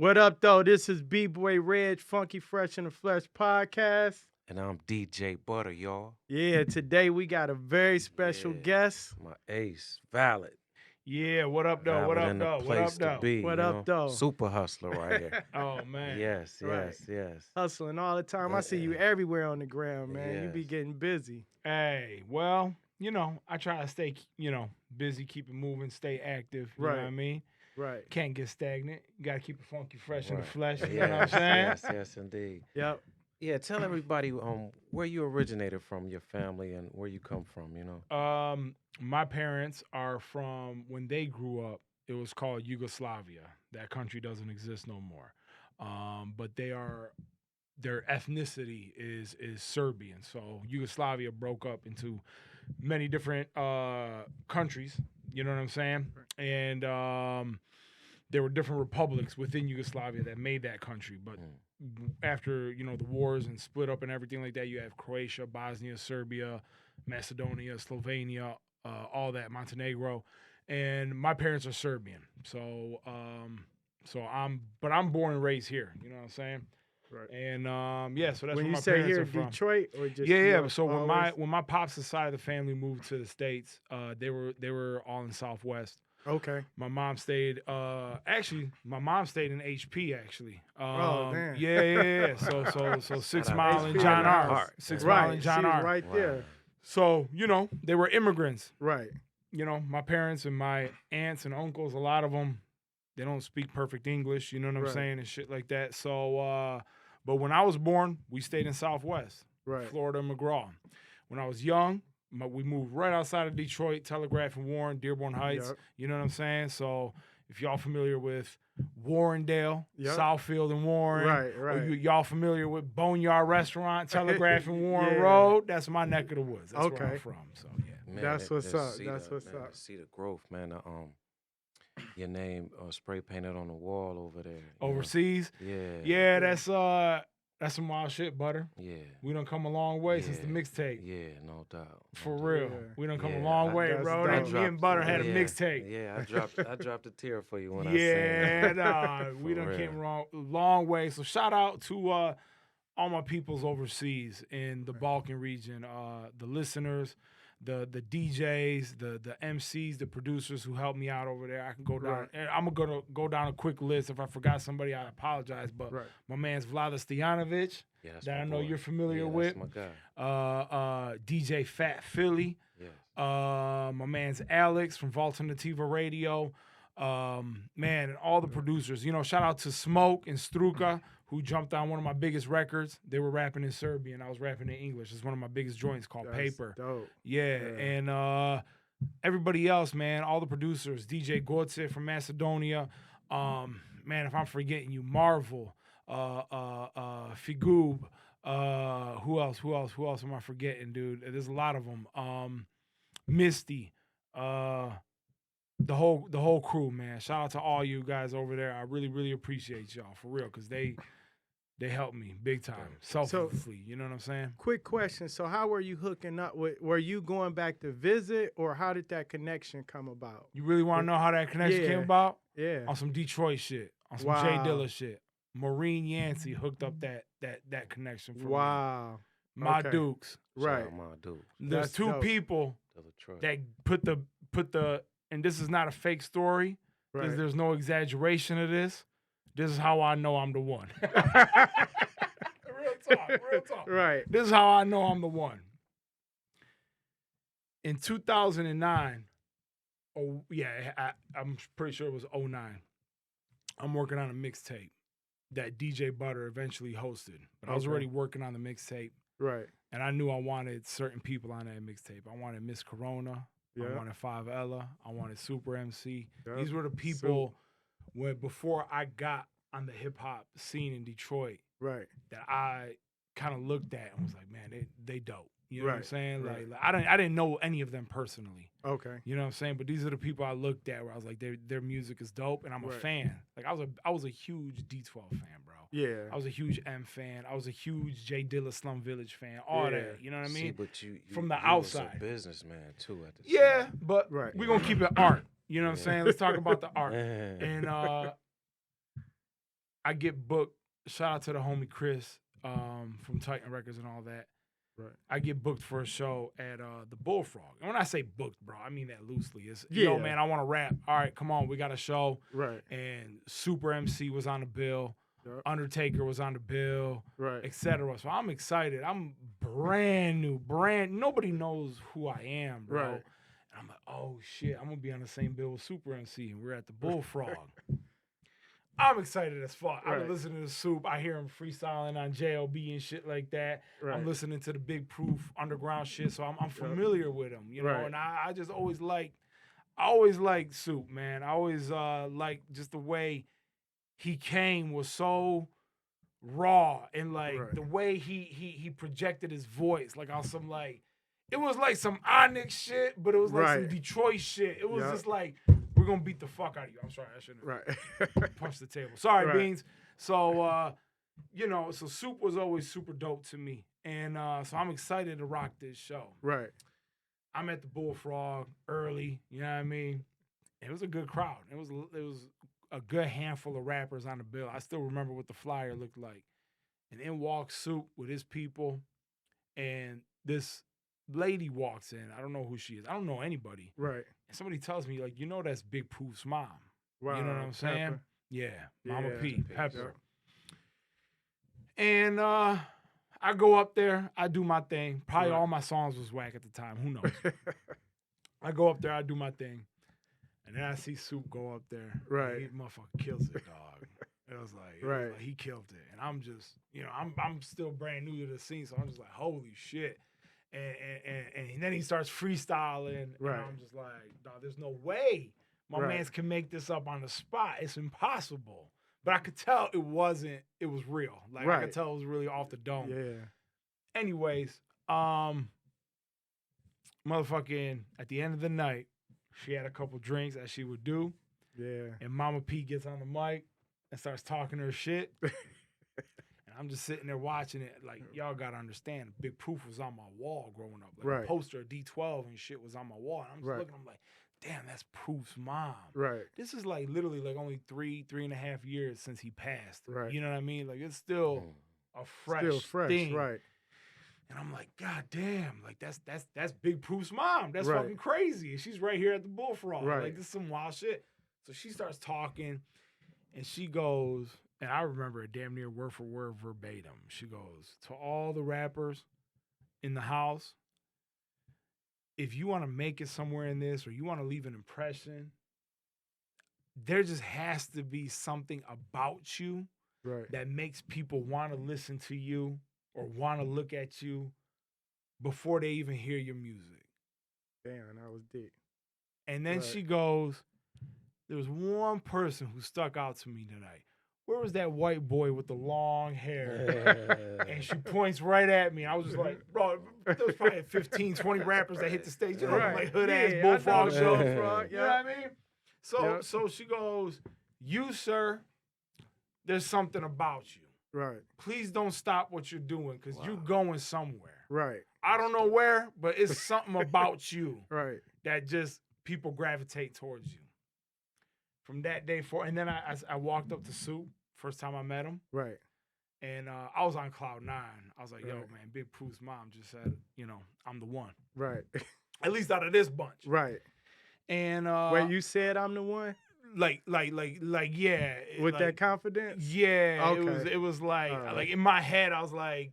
What up, though? This is B-Boy Reg, Funky Fresh in the Flesh podcast. And I'm DJ Butter, y'all. Yeah, today we got a very special guest. My ace, Valid. Yeah, what up, though? What Valid up, in the though? What place up, though? to be. What up, though? Super hustler right here. Oh, man. Yes. Hustling all the time. I see you everywhere on the ground, man. You be getting busy. Hey, well, I try to stay, busy, keep it moving, stay active. You know what I mean? Right. Can't get stagnant. You got to keep it funky fresh in the flesh. Yes, You know what I'm saying? Yes, indeed. Yep. Yeah, tell everybody where you originated from, your family, and where you come from, My parents are from, when they grew up, it was called Yugoslavia. That country doesn't exist no more. But their ethnicity is Serbian. So Yugoslavia broke up into many different countries. You know what I'm saying? And there were different republics within Yugoslavia that made that country. But after, the wars and split up and everything like that, you have Croatia, Bosnia, Serbia, Macedonia, Slovenia, all that, Montenegro. And my parents are Serbian. So I'm born and raised here. You know what I'm saying? Right. And so that's when where you my say parents here are in from. Detroit or just Yeah. So when my pops' side of the family moved to the States, they were all in Southwest. Okay. My mom stayed. My mom stayed in HP. Actually. Oh damn. Yeah. So 6 Mile and HP John in the R. house. 6 Mile and She John was R. right there. So they were immigrants. Right. My parents and my aunts and uncles, a lot of them, they don't speak perfect English. You know what I'm saying, and shit like that. So, but when I was born, we stayed in Southwest, Florida, McGraw. When I was young, we moved right outside of Detroit, Telegraph and Warren, Dearborn Heights. Yep. You know what I'm saying? So if y'all familiar with Warrendale, Yep. Southfield and Warren, Right. or y'all familiar with Boneyard Restaurant, Telegraph and Warren Road, that's my neck of the woods. That's where I'm from. So yeah. Man, That's what's up. That's what's man, up. See the growth, man. Your name spray painted on the wall over there. Overseas? Yeah, that's some wild shit, Butter. Yeah. We done come a long way since the mixtape. Yeah, no doubt. For real. Yeah. We done come a long way, that's bro. dope. Me and Butter had a mixtape. Yeah, I dropped a tear for you when I sang. Yeah, we done came a long way. So shout out to all my peoples overseas in the Balkan region, the listeners, the DJs, the MCs, the producers who helped me out over there. I can go down. And I'm gonna go down a quick list. If I forgot somebody, I apologize. But my man's Vlada Stojanovic, that I know you're familiar with. That's my guy. DJ Fat Philly. Yes. My man's Alex from Alternativa Radio. Man, and all the producers. Shout out to Smoke and Struka, who jumped on one of my biggest records. They were rapping in Serbian. I was rapping in English. It's one of my biggest joints called That's Paper. dope. Yeah, and everybody else, man, all the producers, DJ Gorce from Macedonia. Man, if I'm forgetting you, Marvel, Figub, who else am I forgetting, dude? There's a lot of them. Misty, the whole crew, man. Shout out to all you guys over there. I really, really appreciate y'all, for real, because they helped me big time, selflessly. You know what I'm saying? Quick question. So how were you hooking up with? Were you going back to visit, or how did that connection come about? You really want to know how that connection came about? Yeah. On some Detroit shit, on some Jay Dilla shit. Maureen Yancey hooked up that connection for me. Wow. My Okay. Dukes. Right. Shout out my dude. There's That's two dope. people that put the and this is not a fake story. Right. There's no exaggeration of this. This is how I know I'm the one. Real talk. Right. This is how I know I'm the one. In 2009, I'm pretty sure it was 2009. I'm working on a mixtape that DJ Butter eventually hosted. But I was already working on the mixtape. Right. And I knew I wanted certain people on that mixtape. I wanted Miss Corona. I wanted 5 Ella. I wanted Supa Emcee. Yep. These were the people before I got on the hip hop scene in Detroit that I kind of looked at and was like, man, they dope. You know what I'm saying? Right. Like I didn't know any of them personally. Okay. You know what I'm saying? But these are the people I looked at where I was like, their music is dope, and I'm a fan. Like I was a huge D12 fan, bro. Yeah. I was a huge M fan. I was a huge J Dilla Slum Village fan. All that. You know what I mean? See, but you from the you outside. was a businessman too at the Yeah, same. but we're gonna keep it art. You know what I'm saying? Let's talk about the art. And I I get booked. Shout out to the homie Chris from Titan Records and all that. Right. I get booked for a show at the Bullfrog. And when I say booked, bro, I mean that loosely. It's, Yeah. yo, man, I want to rap. All right, come on, we got a show. Right. And Supa Emcee was on the bill. Yep. Undertaker was on the bill, Right. etc. So I'm excited. I'm brand new. Nobody knows who I am, bro. Right. And I'm like, oh shit, I'm gonna be on the same bill with Supa Emcee, and we're at the Bullfrog. I'm excited as fuck. Right. I'm listening to Soup. I hear him freestyling on JLB and shit like that. Right. I'm listening to the Big Proof underground shit, so I'm familiar with him, you know. Right. And I just always liked Soup, man. I always liked just the way he came was so raw, and like Right. the way he projected his voice, like on some like, it was like some Onyx shit, but it was like some Right. Detroit shit. It was Yep. just like, we're gonna beat the fuck out of you. I'm sorry, I shouldn't have Right. punched the table. Sorry, Right. Beans. So so Soup was always super dope to me. And so I'm excited to rock this show. Right. I'm at the Bullfrog early, you know what I mean? It was a good crowd. It was a good handful of rappers on the bill. I still remember what the flyer looked like. And in walks Soup with his people, and this lady walks in. I don't know who she is. I don't know anybody. Right. And somebody tells me, like, you know, that's Big Proof's mom. Wow. You know what I'm saying? Pepper. Yeah, Mama Yeah. P, Pepper. Yep. And I go up there, I do my thing. Probably Right. all my songs was whack at the time. Who knows? I go up there, I do my thing. And then I see Soup go up there. and Right. He motherfucker kills it, dog. It was like, Right. he killed it. And I'm just, I'm still brand new to the scene, so I'm just like, holy shit. And then he starts freestyling. Right. And I'm just like, dog, there's no way my Right. mans can make this up on the spot. It's impossible. But I could tell it was real. Like, I Right. could tell it was really off the dome. Yeah. Anyways, motherfucking, at the end of the night, she had a couple drinks, as she would do. Yeah. And Mama P gets on the mic and starts talking her shit. And I'm just sitting there watching it. Like, y'all got to understand, Big Proof was on my wall growing up. Like, Right. a poster of D12 and shit was on my wall. And I'm just Right. looking, I'm like, damn, that's Proof's mom. Right. This is like literally like only three and a half years since he passed. Right. You know what I mean? Like, it's still a fresh Still fresh. thing. Right. And I'm like, God damn, like that's Big Proof's mom. That's Right. fucking crazy. And she's right here at the Bullfrog. Right. Like, this is some wild shit. So she starts talking, and she goes, and I remember it damn near word for word verbatim. She goes, to all the rappers in the house, if you want to make it somewhere in this, or you want to leave an impression, there just has to be something about you Right. that makes people want to listen to you or want to look at you before they even hear your music. Damn, that was deep. And then Right. she goes, there was one person who stuck out to me tonight. Where was that white boy with the long hair? And she points right at me. I was just like, bro, there was probably 15, 20 rappers that hit the stage. You know, Right. like hood-ass Yeah, I Bullfrog know the shows. Bullfrog, You know yeah. what I mean? So, Yep. so she goes, you, sir, there's something about you. Right. Please don't stop what you're doing, because you're Wow. going somewhere. Right. I don't know where, but it's something about you Right. that just people gravitate towards you. From that day forward, and then I walked up to Soup, first time I met him, Right. and I was on cloud 9. I was like, yo, Right. man, Big Proof's mom just said, I'm the one. Right. At least out of this bunch. Right. And Wait, you said I'm the one like yeah. with like, that confidence? Yeah, Okay. it was like All right. like in my head, I was like,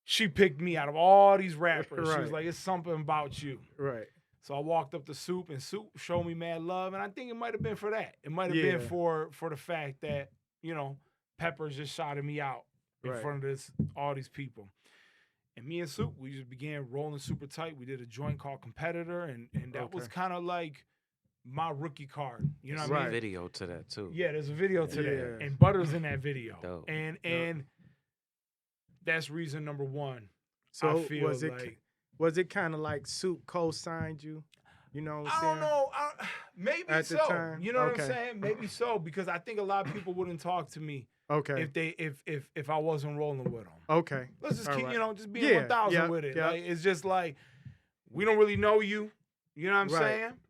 she picked me out of all these rappers. She was Right. like, it's something about you. Right. So I walked up to Soup, and Soup showed me mad love, and I think it might have been for that. It might have Yeah. been for the fact that, Peppers just shouted me out in Right. front of all these people. And me and Soup, we just began rolling super tight. We did a joint called Competitor, and that was Okay. kind of like my rookie card. You know what I Right. mean? Video to that too. Yeah, there's a video to Yeah. that, and Butter's in that video, Dope. and that's reason number one. So I feel like was it kind of like Soup co-signed you? You know what I'm I saying? don't know. Maybe At the so. time? You know what I'm Okay. saying? Maybe so, because I think a lot of people wouldn't talk to me Okay. if I wasn't rolling with them. Okay. Let's just All keep, right. just being Yeah, 1,000 yeah, with it. yeah. Like, it's just like, we don't really know you. You know what I'm Right. saying?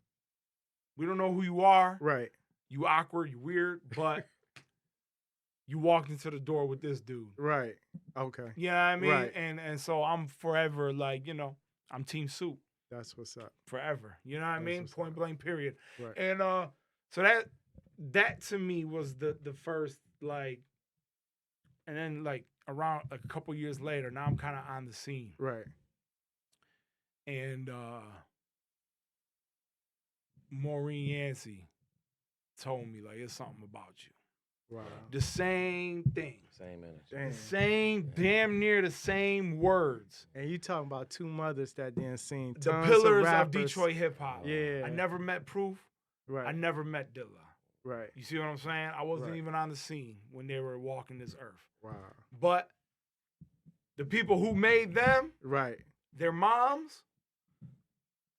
We don't know who you are. Right. You awkward, you weird, but you walked into the door with this dude. Right. Okay. You know what I mean? Right. And so I'm forever like, you know, I'm Team Soup That's what's up. forever. You know what I That's mean? what's Point up. blank, period. Right. And so that to me was the first, like, and then like around a couple years later, now I'm kind of on the scene. Right. And Maureen Yancey told me, like, it's something about you. Wow. The same thing. Same energy. Damn. The same, damn near the same words. And you talking about two mothers that didn't seen The tons pillars of rappers. Detroit hip hop. Yeah. I never met Proof. Right. I never met Dilla. Right. You see what I'm saying? I wasn't Right. even on the scene when they were walking this earth. Wow. But the people who made them, Right. their moms,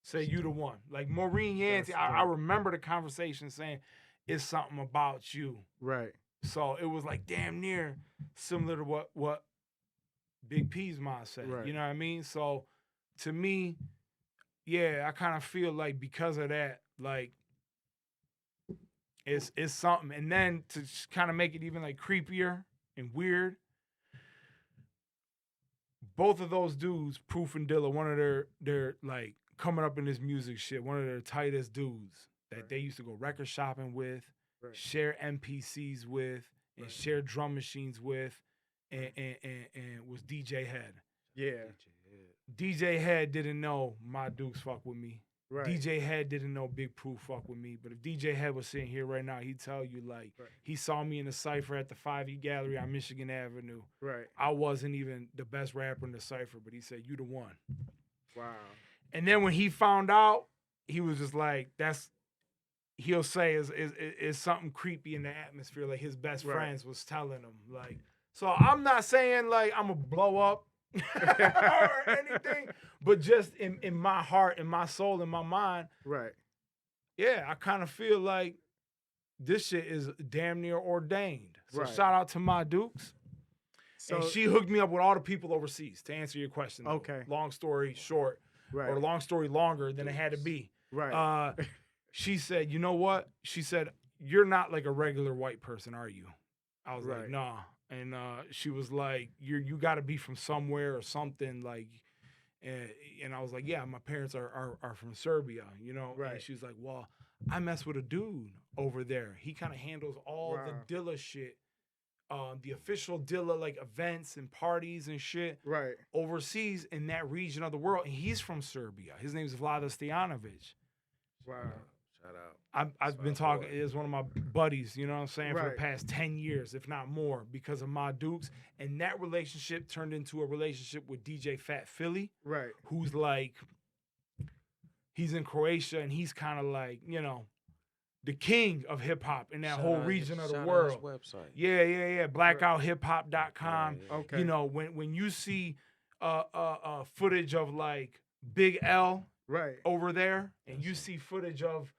say you the one. Like Maureen Yancey, That's I dope. remember the conversation saying, it's something about you. Right. So it was like damn near similar to what Big P's mom said. Right. You know what I mean? So to me, yeah, I kind of feel like because of that, like it's something. And then to kind of make it even like creepier and weird, both of those dudes, Proof and Dilla, one of their like coming up in this music shit, one of their tightest dudes that Right. they used to go record shopping with, Right. share MPCs with, and Right. share drum machines with, and was DJ Head. Yeah. DJ Head didn't know my Dukes fuck with me. Right. DJ Head didn't know Big Proof fuck with me. But if DJ Head was sitting here right now, he'd tell you like Right. he saw me in the cypher at the 5E Gallery on Michigan Avenue. Right. I wasn't even the best rapper in the cypher, but he said, "You the one." Wow. And then when he found out, he was just like, he'll say is something creepy in the atmosphere. Like his best Right. friends was telling him. Like, so I'm not saying like I'm gonna blow up or anything, but just in my heart, in my soul, in my mind, Right. yeah, I kind of feel like this shit is damn near ordained. So Right. shout out to my Dukes. So And she hooked me up with all the people overseas, to answer your question. though. Okay. Long story short, right. or long story longer than it had to be. Right. She said, you know what? She said, you're not like a regular white person, are you? I was Right. like, nah. And she was like, you got to be from somewhere or something. Like, and I was like, yeah, my parents are from Serbia, you know? Right. And she was like, well, I mess with a dude over there. He kind of handles all Wow. the Dilla shit. The official Dilla like events and parties and shit Right. overseas in that region of the world. And he's from Serbia. His name is Vlada Stojanovic. Wow. Shout out. I've That's been my talking, boy. is one of my buddies, you know what I'm saying, for the Right. past 10 years, if not more, because of my Dukes. And that relationship turned into a relationship with DJ Fat Philly, Right. who's like, he's in Croatia and he's kind of like, you know, the king of hip hop in that Shout whole out- region of the shout out world. his website. Yeah. Blackouthiphop.com. Yeah, yeah. Okay. You know, when you see footage of like Big L Right. over there, and you see footage of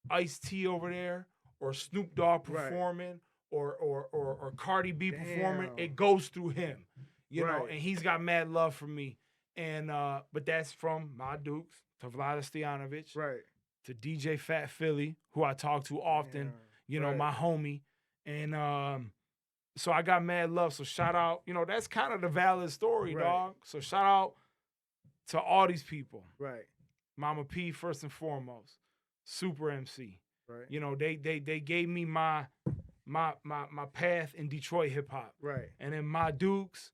Ice-T over there, or Snoop Dogg Right. performing, or Cardi B performing, Damn. it goes through him, you know. Right. And he's got mad love for me, and but that's from my Dukes to Vlada Stojanovic Right. to DJ Fat Philly, who I talk to often, Damn. you know, Right. my homie, and so I got mad love. So shout out, you know, that's kind of the valid story, Right. dog. So shout out to all these people. Right. Mama P first and foremost, Supa Emcee. Right. You know, they gave me my path in Detroit hip hop. Right. And then my Dukes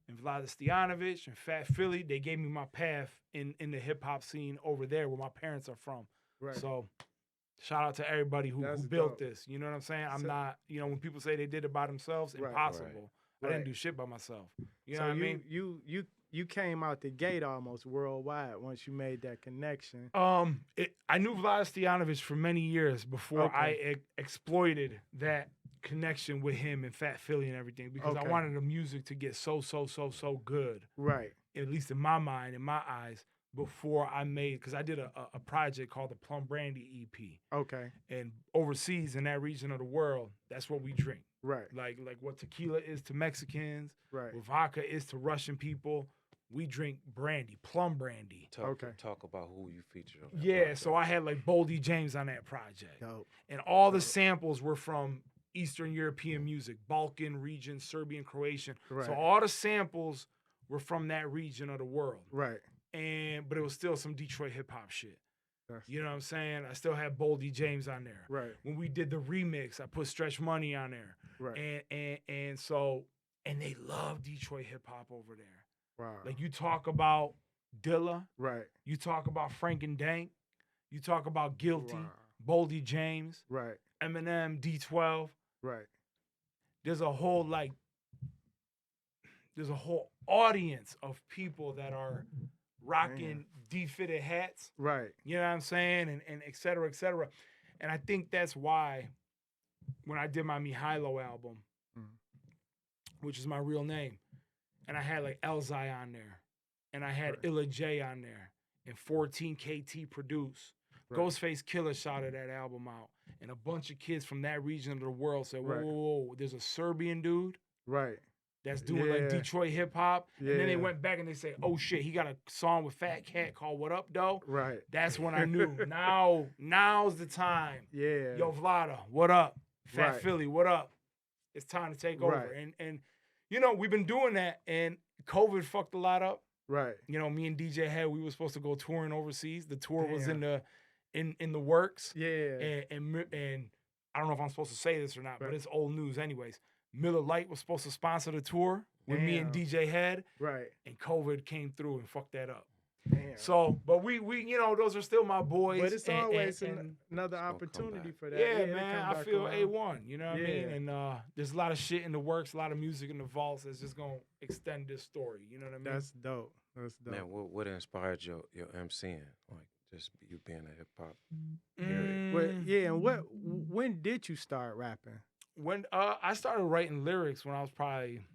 and Vlada Stojanovic and Fat Philly, they gave me my path in the hip hop scene over there where my parents are from. Right. So shout out to everybody who That's built dope. this. You know what I'm saying? I'm So- not, you know, when people say they did it by themselves, Right. impossible. I Right. didn't do shit by myself. You know So what I mean? you came out the gate almost worldwide once you made that connection. I knew Vlada Stojanovic for many years before Okay. I exploited that connection with him and Fat Philly and everything, because I Okay. wanted the music to get so good, Right. at least in my mind, in my eyes, before I made, because I did a project called the Plum Brandy EP, Okay. and overseas in that region of the world, that's what we drink. Right. Like what tequila is to Mexicans, Right. what vodka is to Russian people, we drink brandy, Plum Brandy. Talk about who you featured on that Yeah, project. so I had like Boldy James on that project. Dope. And all the Dope. samples were from Eastern European music, Balkan region, Serbian, Croatian. Right. So all the samples were from that region of the world. Right. But it was still some Detroit hip hop shit. That's, You know what I'm saying? I still had Boldy James on there. right. When we did the remix, I put Stretch Money on there. Right. And they love Detroit hip hop over there. Wow. Like you talk about Dilla, right. you talk about Frank and Dank, you talk about Guilty, Wow. Boldy James, Right. Eminem, D12. Right. There's a whole audience of people that are rocking D-fitted hats. Right. You know what I'm saying? And et cetera, et cetera. And I think that's why when I did my Mihailo album, which is my real name, and I had like Elzhi on there, and I had Elzhi on there, and 14 KT produced. Right. Ghostface Killer shouted that album out, and a bunch of kids from that region of the world said, whoa, Right. whoa, whoa, there's a Serbian dude Right. that's doing like Yeah. Detroit hip hop. And then they Yeah. went back and they say, oh shit, he got a song with Fat Cat called What Up, Though? Right. That's when I knew. Now's the time. Yeah. Yo, Vlada, what up? Fat Right. Philly, what up? It's time to take over. Right. And you know, we've been doing that, and COVID fucked a lot up. Right. You know, me and DJ Head, we were supposed to go touring overseas. The tour was Damn. in the works. Yeah. And I don't know if I'm supposed to say this or not, but Right. it's old news anyways. Miller Lite was supposed to sponsor the tour with me and Damn. DJ Head, Right. and COVID came through and fucked that up. Damn. So, but we you know, those are still my boys. But it's and- always and- another gonna come opportunity back. for that. yeah, it'll man, come I back feel around. A1, you know what I mean? Yeah. And there's a lot of shit in the works, a lot of music in the vaults that's just gonna extend this story, you know what I mean? That's dope. That's dope. Now, what inspired your MCing? Like just you being a hip hop. Well, yeah, and when did you start rapping? When I started writing lyrics when I was probably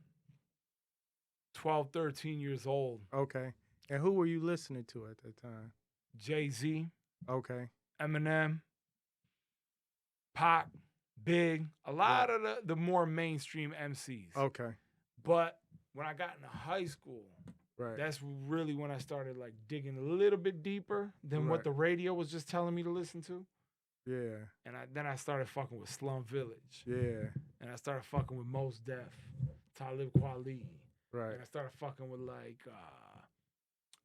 12, 13 years old. Okay. And who were you listening to at that time? Jay-Z, Okay. Eminem, Pac, Big, a lot of the more mainstream MCs. Okay. But when I got into high school, Right. that's really when I started like digging a little bit deeper than what Right. the radio was just telling me to listen to. Yeah. And then I started fucking with Slum Village. Yeah. And I started fucking with Mos Def, Talib Kweli. Right. And I started fucking with like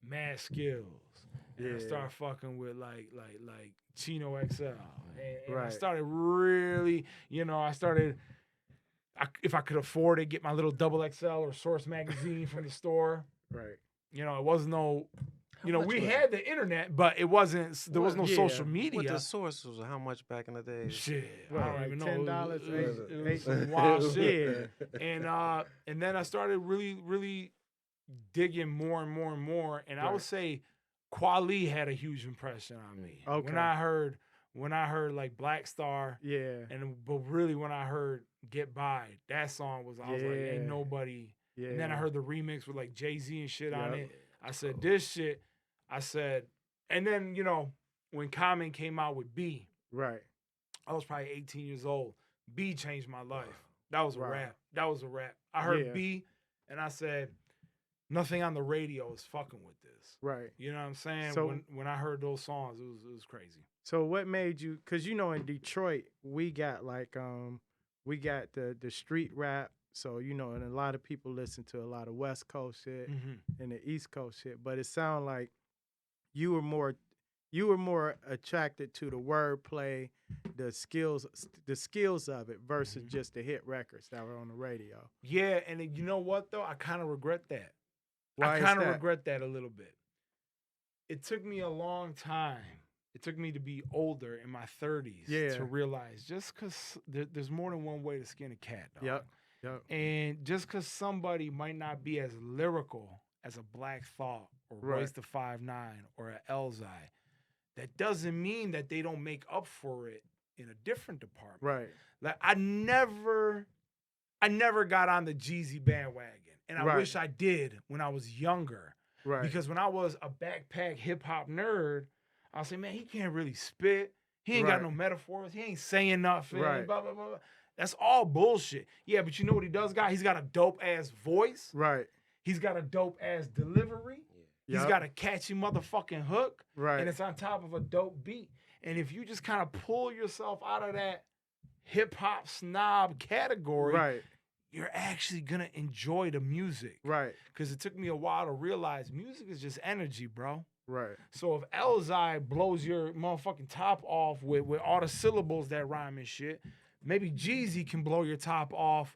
Mad Skills. And I Yeah. started fucking with like Chino XL. And I Right. started really, you know, if I could afford it, get my little double XL or Source magazine from the store. Right. You know, it wasn't no, you know, much we was had the internet, but it wasn't, there was no Yeah. social What media. the source was? How much back in the day? Shit, What, I don't like even know. $10, It was eight- some wild shit. Yeah. And then I started really digging more and more and more. And I Right. would say Kweli had a huge impression on me. Okay. When I heard like Black Star, Yeah. but really when I heard Get By, that song was like, ain't Yeah. nobody. Yeah. And then I heard the remix with like Jay-Z and shit on Yep. it. I said, this shit, and then, you know, when Common came out with B, Right. I was probably 18 years old. B changed my life. That was a Wow. rap. That was a rap. I heard Yeah. B and I said, nothing on the radio is fucking with this. Right. You know what I'm saying? So- when I heard those songs, it was crazy. So what made you? Cause you know in Detroit we got like we got the street rap. So you know, and a lot of people listen to a lot of West Coast shit and the East Coast shit. But it sounded like you were more attracted to the wordplay, the skills of it versus just the hit records that were on the radio. Yeah, and you know what though? I kind of regret that. Why I is kind of that? regret that a little bit. It took me a long time. It took me to be older in my 30s Yeah. to realize just because there's more than one way to skin a cat, dog. Yep. Yep. And just because somebody might not be as lyrical as a Black Thought or Right. Royce the 5'9" or an Elzhi, that doesn't mean that they don't make up for it in a different department. Right. Like I never got on the Jeezy bandwagon, and I Right. wish I did when I was younger. Right. Because when I was a backpack hip hop nerd, I was saying, man, he can't really spit. He ain't got Right. no metaphors. He ain't saying nothing. Right. Blah, blah, blah, blah. That's all bullshit. Yeah, but you know what he does, guy? He's got a dope ass voice. Right. He's got a dope ass delivery. He's Yup. got a catchy motherfucking hook. Right. And it's on top of a dope beat. And if you just kind of pull yourself out of that hip hop snob category, Right. you're actually gonna enjoy the music. Right. Because it took me a while to realize music is just energy, bro. Right. So if Elzhi blows your motherfucking top off with all the syllables that rhyme and shit, maybe Jeezy can blow your top off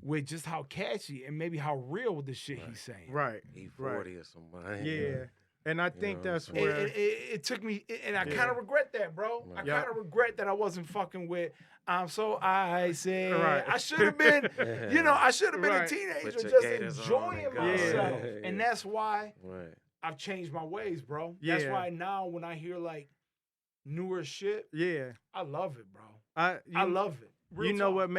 with just how catchy and maybe how real with the shit he's saying. Right. E40 Right. or somebody. Yeah. And I think know what I'm that's saying? where It took me, and I kind of regret that, bro. I Yeah. kind of regret that I wasn't fucking with I'm so icy. Right. I should have been, I should have been Right. a teenager Put your just gators on enjoying and go. myself. Yeah. And that's why Right. I've changed my ways, bro. That's Yeah. why now when I hear like newer shit, yeah. I love it, bro. I I love it. Real you know talk. what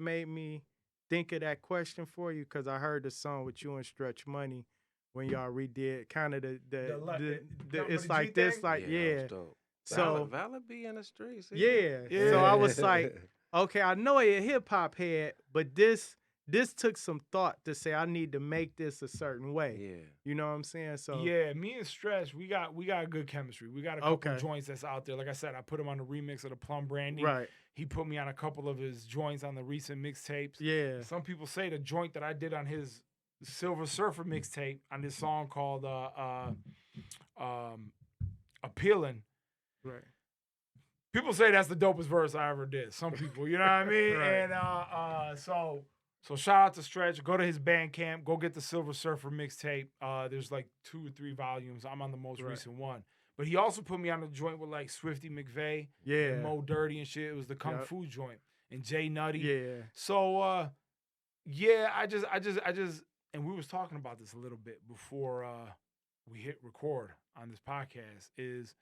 made me think of that question for you? Because I heard the song with you and Stretch Money when y'all redid kind of the it's the like G this, thing? like that yeah. was dope. So Valid be in the streets. yeah. Yeah. So I was like, okay, I know he a hip hop head, but this took some thought to say I need to make this a certain way. Yeah. You know what I'm saying? So Yeah, me and Stretch, we got good chemistry. We got a couple Okay. joints that's out there. Like I said, I put him on the remix of the Plum Brandy. right. He put me on a couple of his joints on the recent mixtapes. Yeah. Some people say the joint that I did on his Silver Surfer mixtape on this song called Appealing. Right. People say that's the dopest verse I ever did. Some people, you know what I mean? Right. And so shout out to Stretch. Go to his Bandcamp. Go get the Silver Surfer mixtape. There's like 2 or 3 volumes. I'm on the most Right. recent one. But he also put me on a joint with like Swifty McVeigh Yeah. and Mo Dirty and shit. It was the Kung Yep. Fu joint and Jay Nutty. Yeah. So yeah, I just and we was talking about this a little bit before we hit record on this podcast is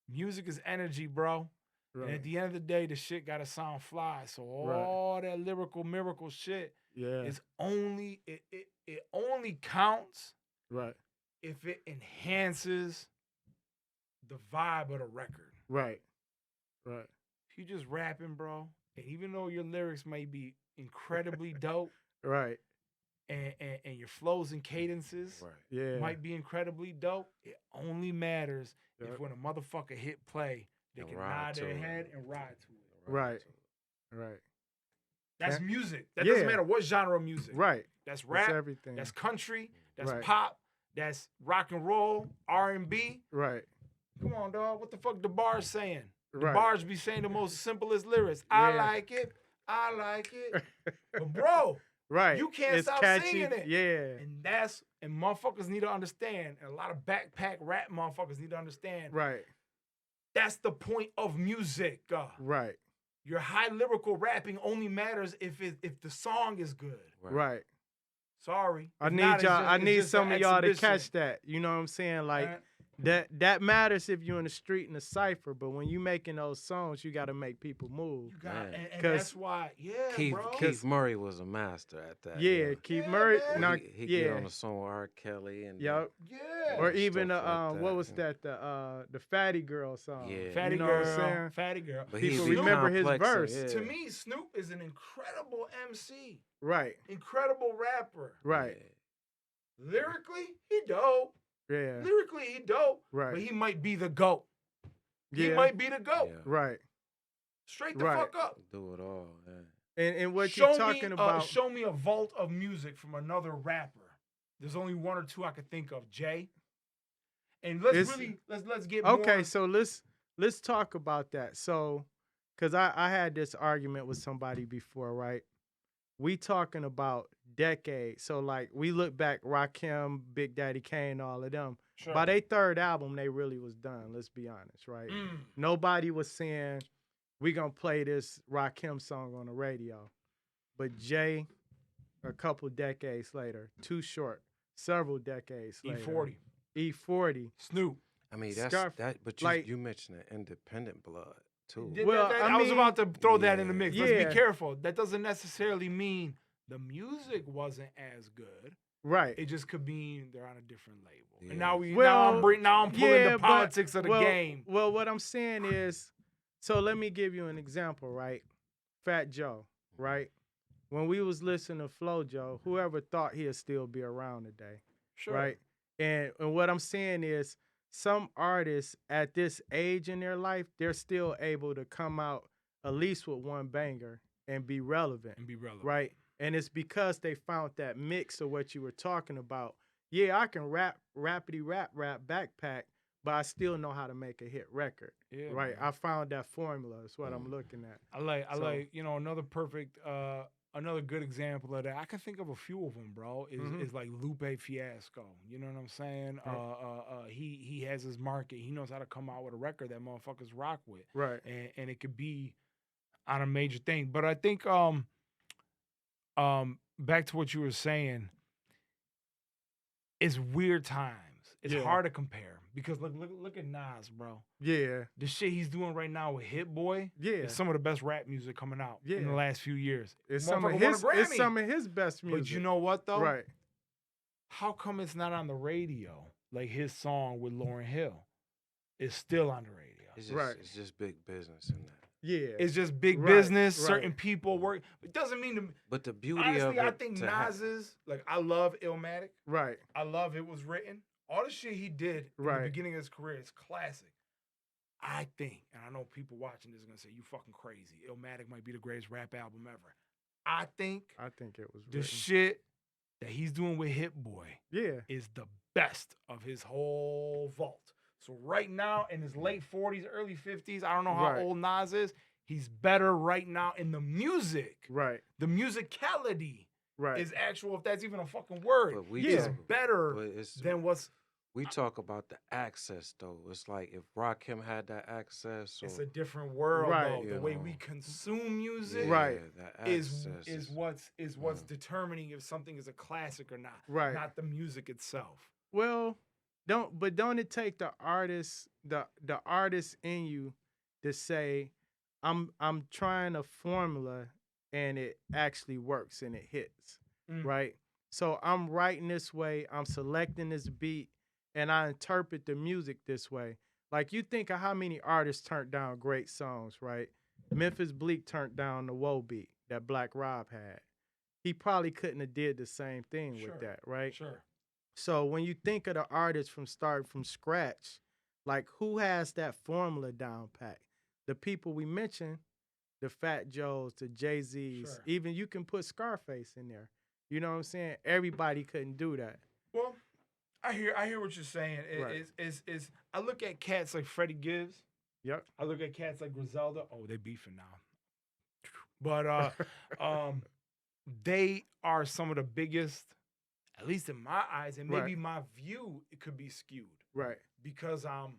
music is energy, bro. And at Right. the end of the day, the shit gotta sound fly. So all that lyrical miracle shit Yeah. is only it only counts Right. if it enhances the vibe of the record. Right. Right. If you just rapping, bro, and even though your lyrics may be incredibly dope Right. and your flows and cadences Right. Yeah. might be incredibly dope, it only matters Yep. if when a motherfucker hit play, they And can ride nod to their it. head and ride to it. Right. Right. That's Yeah. music. That Yeah. doesn't matter what genre of music. Right. That's That's rap. everything. That's country. That's Right. pop. That's rock and roll. R&B. right. Come on, dog. What the fuck the bars saying? The Right. bars be saying the most simplest lyrics. I Yeah. like it. I like it. But bro, Right. you can't It's stop catchy. singing it. Yeah. and motherfuckers need to understand, and a lot of backpack rap motherfuckers need to understand. Right. That's the point of music. Right. Your high lyrical rapping only matters if the song is good. Right. Sorry. I If need not, it's y'all. just- I it's need just some an of y'all to exhibition. catch that. You know what I'm saying? Like Right? that matters if you're in the street in a cipher. But when you making those songs, you got to make people move. You got, Man. and 'Cause that's why, yeah, Keith, bro. Keith Murray was a master at that. Yeah. Keith Yeah, Murray. man. Now, He get yeah. on the song with R. Kelly and Yup. Yeah. Or and even stuff like what that, was yeah. that? The Fatty Girl song. Yeah. Fatty you know girl, what I'm saying? fatty girl. But People he'd be remember his complex, so, verse. yeah. To me, Snoop is an incredible MC, Right. incredible rapper. Right. Lyrically, he dope. Yeah. Lyrically, he dope. Right. But he might be the GOAT. He Yeah. might be the GOAT. Yeah. Right. Straight the Right. fuck up. Do it all. Yeah. And what show you're talking me, about? show me a vault of music from another rapper. There's only 1 or 2 I could think of. Jay. And let's get Okay, more. so let's talk about that. So, because I had this argument with somebody before, right? We talking about decades. So like we look back, Rakim, Big Daddy Kane, all of them. Sure. By their third album, they really was done. Let's be honest, right? Nobody was saying we gonna play this Rakim song on the radio. But Jay, a couple decades later, Too Short, several decades later. E40. E40. Snoop. I mean, that's Scarf- that. But like- you mentioned the independent blood too. Well, I was mean, about to throw that in the mix. Let's yeah. be careful. That doesn't necessarily mean the music wasn't as good. Right. It just could mean they're on a different label. Yeah. And now I'm Well, pulling yeah, the but- politics of the well, game. Well, what I'm saying is, so let me give you an example, right? Fat Joe, right? When we was listening to Flo Joe, whoever thought he'd still be around today, Sure. right? And what I'm saying is, some artists at this age in their life, they're still able to come out at least with one banger and be relevant. Right? And it's because they found that mix of what you were talking about. Yeah, I can rapidy rap backpack, but I still know how to make a hit record. Yeah, right. man. I found that formula. That's what I'm looking at. I like another perfect another good example of that. I can think of a few of them, bro. Is like Lupe Fiasco. You know what I'm saying? He has his market. He knows how to come out with a record that motherfuckers rock with. Right. And it could be on a major thing. But I think back to what you were saying, it's weird times. It's hard to compare because look at Nas, bro. Yeah. The shit he's doing right now with Hit Boy is some of the best rap music coming out in the last few years. It's some of his best music. But you know what though? Right. How come it's not on the radio? Like his song with Lauryn Hill is still on the radio. It's just big business in that. Yeah. It's just big business. Certain people work. It doesn't mean to. But the beauty honestly, of it. I think Nas's, like, I love Illmatic. Right. I love It Was Written. All the shit he did in the beginning of his career is classic. I think, and I know people watching this are going to say, you fucking crazy. Illmatic might be the greatest rap album ever. I think it was the shit that he's doing with Hit Boy is the best of his whole vault. So right now, in his late 40s, early 50s, I don't know how old Nas is, he's better right now in the music. Right. The musicality right. is actual, if that's even a fucking word, but is better than what's... We talk about the access, though. It's like if Rakim had that access. It's a different world, though. The way we consume music is what's determining if something is a classic or not. Right. Not the music itself. Well, don't it take the artist in you to say, I'm trying a formula and it actually works and it hits. Right? So I'm writing this way, I'm selecting this beat, and I interpret the music this way. Like, you think of how many artists turned down great songs, right? Memphis Bleak turned down the Woe beat that Black Rob had. He probably couldn't have did the same thing with that, right? Sure. So when you think of the artists from starting from scratch, like, who has that formula down pat? The people we mentioned, the Fat Joes, the Jay-Z's, even you can put Scarface in there. You know what I'm saying? Everybody couldn't do that. Well, I hear what you're saying. Is I look at cats like Freddie Gibbs. Yep. I look at cats like Griselda. Oh, they beefing now. But they are some of the biggest, at least in my eyes, and maybe my view, it could be skewed. Right. Because I'm,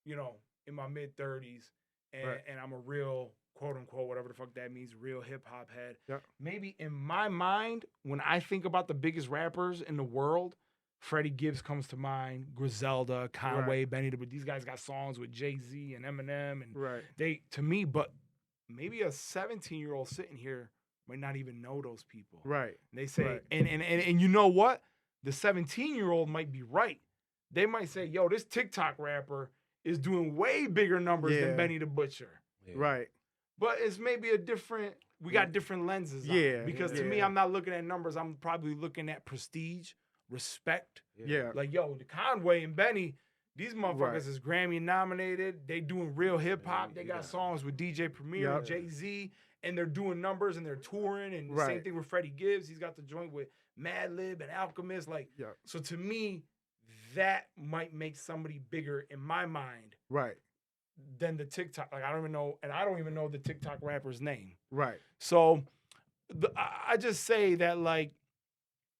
in my mid-30s and I'm a real, quote unquote, whatever the fuck that means, real hip hop head. Yep. Maybe in my mind, when I think about the biggest rappers in the world, Freddie Gibbs comes to mind, Griselda, Conway, Benny, but these guys got songs with Jay-Z and Eminem, and they, to me, but maybe a 17-year-old sitting here might not even know those people. Right. And they say, and you know what? The 17-year-old might be right. They might say, yo, this TikTok rapper is doing way bigger numbers than Benny the Butcher. Yeah. Right. But it's maybe a different, we got different lenses on it. Because to me, I'm not looking at numbers. I'm probably looking at prestige, respect. Yeah. Like, yo, the Conway and Benny, these motherfuckers is Grammy nominated. They doing real hip hop. They got songs with DJ Premier, Jay-Z, and they're doing numbers and they're touring. And the same thing with Freddie Gibbs. He's got the joint with Madlib and Alchemist. Like, so to me, that might make somebody bigger in my mind. Right. Than the TikTok. Like, I don't even know, and I don't even know the TikTok rapper's name. Right. So I just say that, like,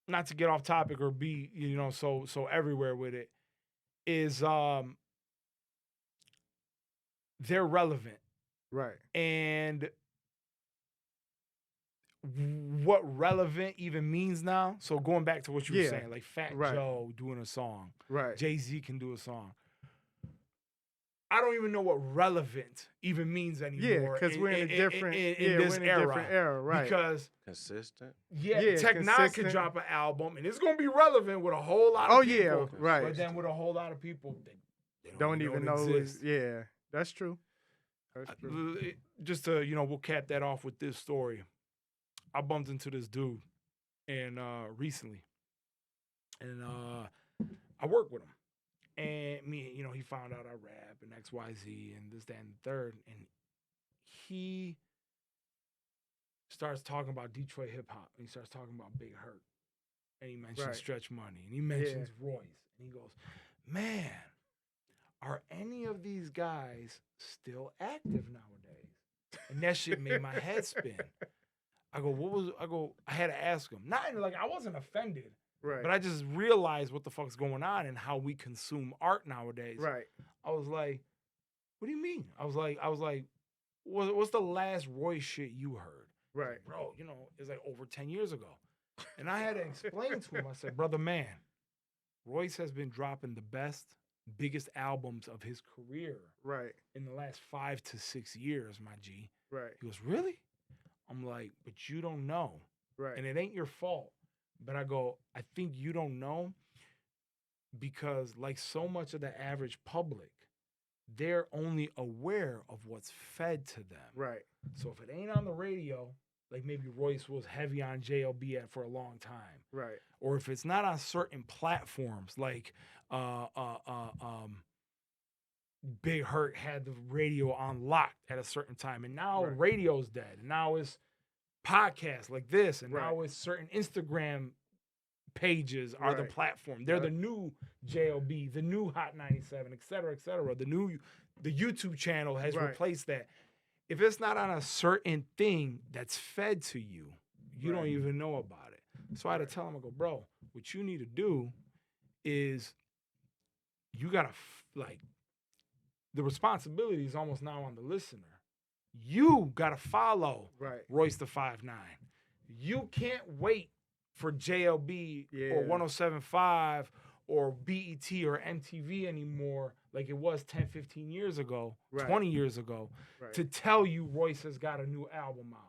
not to get off topic or be, so everywhere with it, is they're relevant. Right. And what relevant even means now. So going back to what you were saying, like Fat Joe doing a song. Right. Jay-Z can do a song. I don't even know what relevant even means anymore. Yeah, because we're in a different era, right? Because consistent. Tech N9ne could drop an album and it's gonna be relevant with a whole lot of people. Right. But then with a whole lot of people, they don't even know exist. That's true. That's true. Just to we'll cap that off with this story. I bumped into this dude and recently, and I work with him. And me, he found out I rap and XYZ and this, that, and the third. And he starts talking about Detroit hip hop, and he starts talking about Big Hurt, and he mentions Stretch Money, and he mentions Royce, and he goes, "Man, are any of these guys still active nowadays?" And that shit made my head spin. I had to ask him. Not like I wasn't offended, Right. but I just realized what the fuck's going on and how we consume art nowadays. Right. I was like, "What do you mean?" I was like, what's the last Royce shit you heard? Right. Like, bro, it's like over 10 years ago. And I had to explain to him, I said, "Brother man, Royce has been dropping the biggest albums of his career in the last 5 to 6 years, my G." Right. He goes, "Really?" I'm like, "But you don't know." Right. And it ain't your fault. But I go, "I think you don't know because like so much of the average public, they're only aware of what's fed to them." Right. So if it ain't on the radio, like maybe Royce was heavy on JLB for a long time. Right. Or if it's not on certain platforms, like Big Hurt had the radio on lock at a certain time, and now radio's dead, and now it's podcasts like this, and now it's certain Instagram pages are the platform. They're the new JLB, the new Hot 97, et cetera, et cetera. The YouTube channel has replaced that. If it's not on a certain thing that's fed to you, you don't even know about it. So I had to tell him, I go, "Bro, what you need to do is you got to, the responsibility is almost now on the listener. You got to follow Royce the 5'9". You can't wait for JLB or 107.5 or BET or MTV anymore like it was 10, 15 years ago, 20 years ago, to tell you Royce has got a new album out.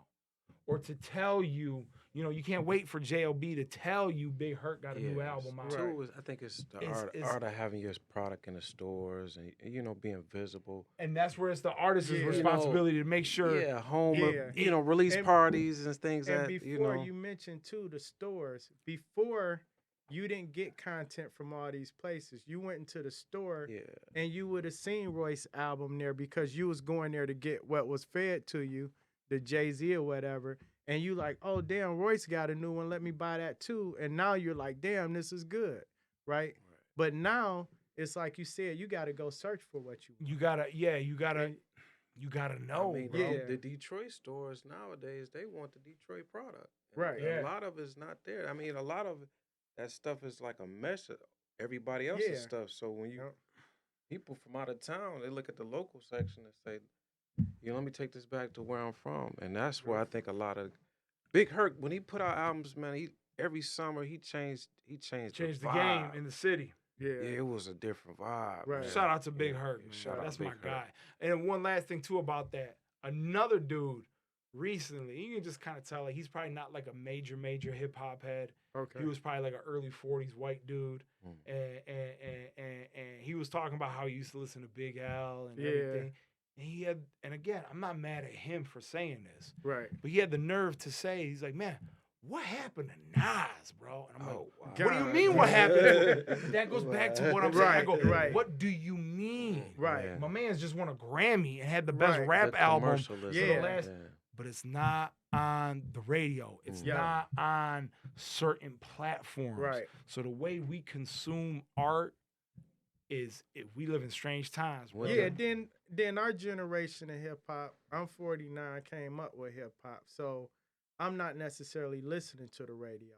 Or to tell you, you can't wait for JLB to tell you Big Hurt got a new album out. Too, I think it's the art of having your product in the stores and, being visible. And that's where it's the artist's responsibility to make sure. Release parties and things and that, before you mentioned, too, the stores, before you didn't get content from all these places. You went into the store and you would have seen Royce's album there because you was going there to get what was fed to you, the Jay-Z or whatever, and you like, "Oh, damn, Royce got a new one. Let me buy that too." And now you're like, "Damn, this is good," right? But now it's like you said, you got to go search for what you want. You gotta know. I mean, bro. the Detroit stores nowadays, they want the Detroit product. Right. A lot of it's not there. I mean, a lot of that stuff is like a mesh of everybody else's stuff. So when people from out of town, they look at the local section and say, let me take this back to where I'm from. And that's where I think a lot of Big Hurt, when he put out albums, man, every summer he changed the game in the city. Yeah, it was a different vibe. Right. Shout out to Big Hurt, man. That's my guy. And one last thing too about that, another dude recently, you can just kind of tell, like, he's probably not like a major hip hop head. Okay. He was probably like an early 40s white dude, and he was talking about how he used to listen to Big L and everything. And and again, I'm not mad at him for saying this, right? But he had the nerve to say, he's like, "Man, what happened to Nas, bro?" And I'm like, "What do you mean what happened to him?" That goes back to what I'm saying. I go, "What do you mean?" Right. My man's just won a Grammy and had the best rap album for the last, but it's not on the radio. It's not on certain platforms. Right. So the way we consume art is, if we live in strange times. Then our generation of hip hop, I'm 49, came up with hip hop. So I'm not necessarily listening to the radio.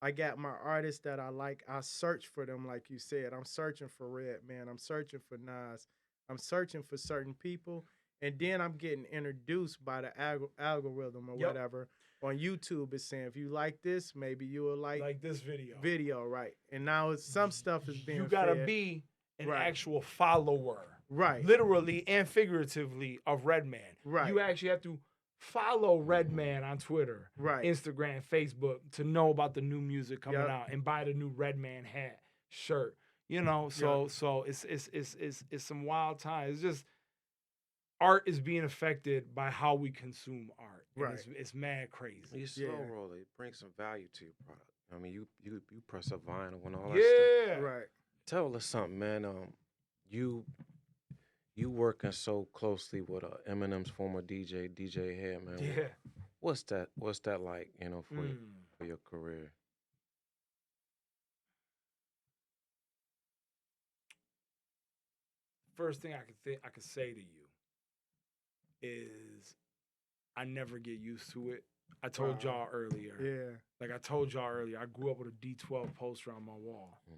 I got my artists that I like. I search for them, like you said. I'm searching for Redman. I'm searching for Nas. I'm searching for certain people. And then I'm getting introduced by the algorithm or whatever. On YouTube, it's saying, if you like this, maybe you will like this video. Right. And now some stuff is being You got to fed. be an actual follower. Right. Literally and figuratively of Redman. Right. You actually have to follow Redman on Twitter, Instagram, Facebook to know about the new music coming out and buy the new Redman hat, shirt. So it's some wild times. It's just art is being affected by how we consume art. And it's mad crazy. You slow roll it. Bring some value to your product. I mean, you press a vinyl and all that stuff. Right. Tell us something, man. You you working so closely with Eminem's former DJ Head, man. Yeah. What's that like, for your career? First thing I could say to you is I never get used to it. I told y'all earlier. Yeah. Like I told y'all earlier, I grew up with a D12 poster on my wall. Mm-hmm.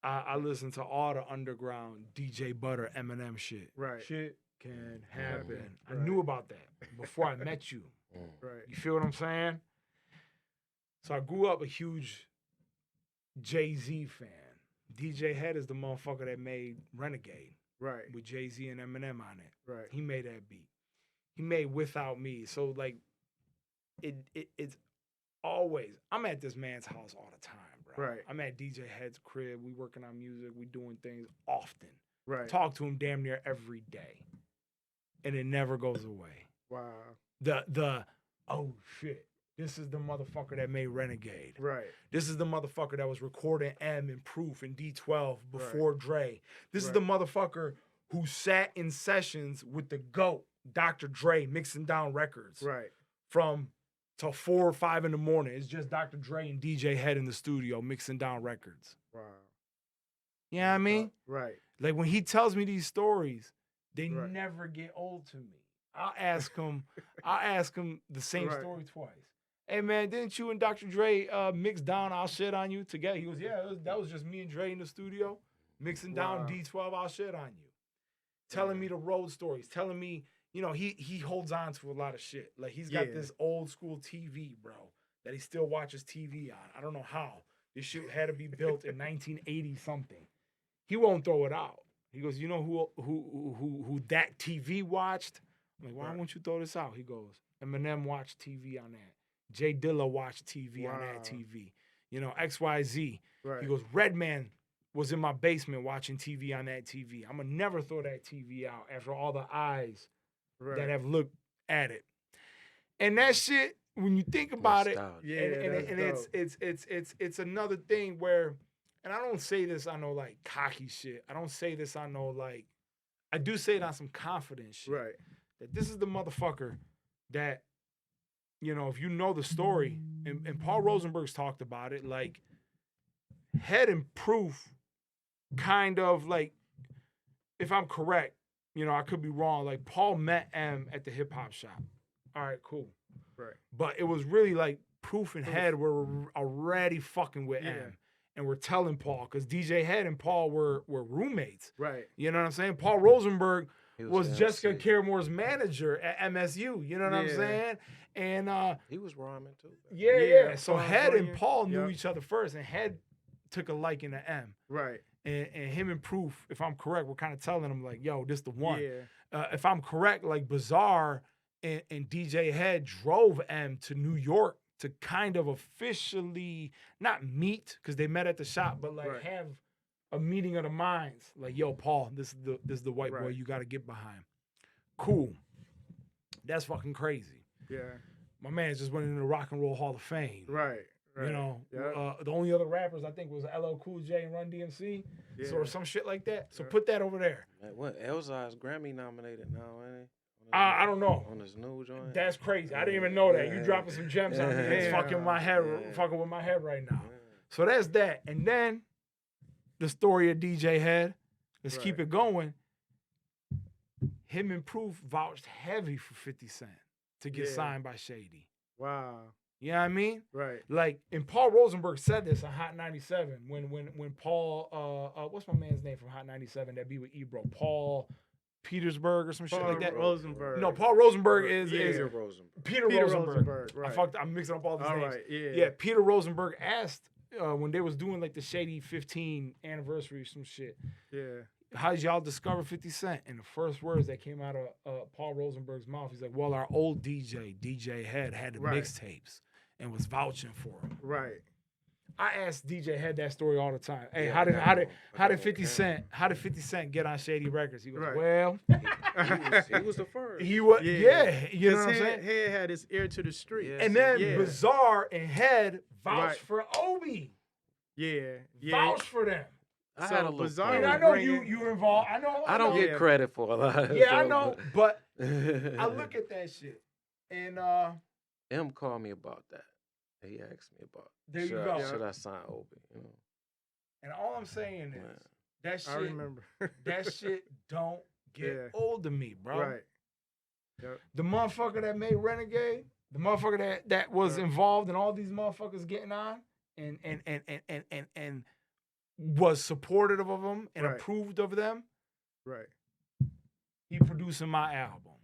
I listened to all the underground DJ Butter Eminem shit. Right. Shit can happen. Right. I knew about that before I met you. Right. You feel what I'm saying? So I grew up a huge Jay-Z fan. DJ Head is the motherfucker that made Renegade. Right. With Jay-Z and Eminem on it. Right. He made that beat. He made Without Me. So like it's always, I'm at this man's house all the time, bro. Right. I'm at DJ Head's crib. We working on music. We doing things often. Right. Talk to him damn near every day. And it never goes away. Wow. The oh shit. This is the motherfucker that made Renegade. Right. This is the motherfucker that was recording M and Proof in D12 before Dre. This is the motherfucker who sat in sessions with the GOAT, Dr. Dre, mixing down records. Right. From till 4 or 5 in the morning. It's just Dr. Dre and DJ Head in the studio mixing down records. Wow. You know what I mean? Right. Like when he tells me these stories, they never get old to me. I'll ask him the same story twice. Hey man, didn't you and Dr. Dre mix down I'll Shit on You together? He goes, yeah, that was just me and Dre in the studio mixing down D12 I'll Shit on You. Telling me the road stories, telling me, you know, he holds on to a lot of shit. Like he's got this old school TV, bro, that he still watches TV on. I don't know how. This shit had to be built in 1980 something. He won't throw it out. He goes, you know who that TV watched? I'm like, why won't you throw this out? He goes, Eminem watched TV on that. J Dilla watched TV on that TV. You know, XYZ. Right. He goes, Redman was in my basement watching TV on that TV. I'm going to never throw that TV out after all the eyes that have looked at it. And that shit, when you think about it, it's another thing where, and I don't say this on no like cocky shit. I don't say this on no like, I do say it on some confidence shit. Right. That this is the motherfucker that, you know, if you know the story, and Paul Rosenberg's talked about it, like Head and Proof kind of like, if I'm correct, you know, I could be wrong, like Paul met M at the hip hop shop. All right, cool. Right. But it was really like Proof and Head were already fucking with M. And we're telling Paul, because DJ Head and Paul were roommates. Right. You know what I'm saying? Paul Rosenberg was Jessica Caramore's manager at MSU. You know what I'm saying? And he was rhyming too. Yeah. So Head and Paul knew each other first, and Head took a liking to M. Right. And him and Proof, if I'm correct, we're kind of telling him like, yo, this the one. Yeah. If I'm correct, like Bizarre and DJ Head drove M to New York to kind of officially not meet, because they met at the shop, but like have a meeting of the minds. Like, yo, Paul, this is the white boy you got to get behind. Cool. That's fucking crazy. Yeah. My man just went into the Rock and Roll Hall of Fame. Right. You know, the only other rappers I think was LL Cool J and Run DMC, or some shit like that. So put that over there. Man, what? Elzhi is Grammy nominated now, ain't he? I don't know. On his new joint. That's crazy. I didn't even know that. You dropping some gems on me. It's fucking my head, fucking with my head right now. So that's that. And then the story of DJ Head. Let's keep it going. Him and Proof vouched heavy for 50 Cent to get signed by Shady. Wow. You know what I mean? Right. Like, and Paul Rosenberg said this on Hot 97 when Paul, what's my man's name from Hot 97 that be with Ebro? Paul Petersburg or some shit like that. Rosenberg. No, Paul Rosenberg is Rosenberg. Peter Rosenberg. Right. I'm mixing up all these names. Right, yeah. Peter Rosenberg asked when they was doing like the Shady 15 anniversary or some shit. Yeah. How did y'all discover 50 Cent? And the first words that came out of Paul Rosenberg's mouth, he's like, well, our old DJ Head had the mixtapes and was vouching for him. Right. I asked DJ Head that story all the time. Hey, how did 50 Cent get on Shady Records? He goes, well, he was the first. He was, you know what I'm saying? Head had his ear to the street. And then Bizarre and Head vouched for Obi. Yeah. Vouched for them. I had a little Bizarre And play. I know you were involved. I don't get credit for a lot. Yeah, I know, but I look at that shit, and M called me about that. He asked me about. There you go. Should I sign Obi? You know. And all I'm saying is that shit. I remember. That shit don't get old to me, bro. Right. Yep. The motherfucker that made Renegade, the motherfucker that was involved in all these motherfuckers getting on, and was supportive of them and approved of them. Right. He producing my albums.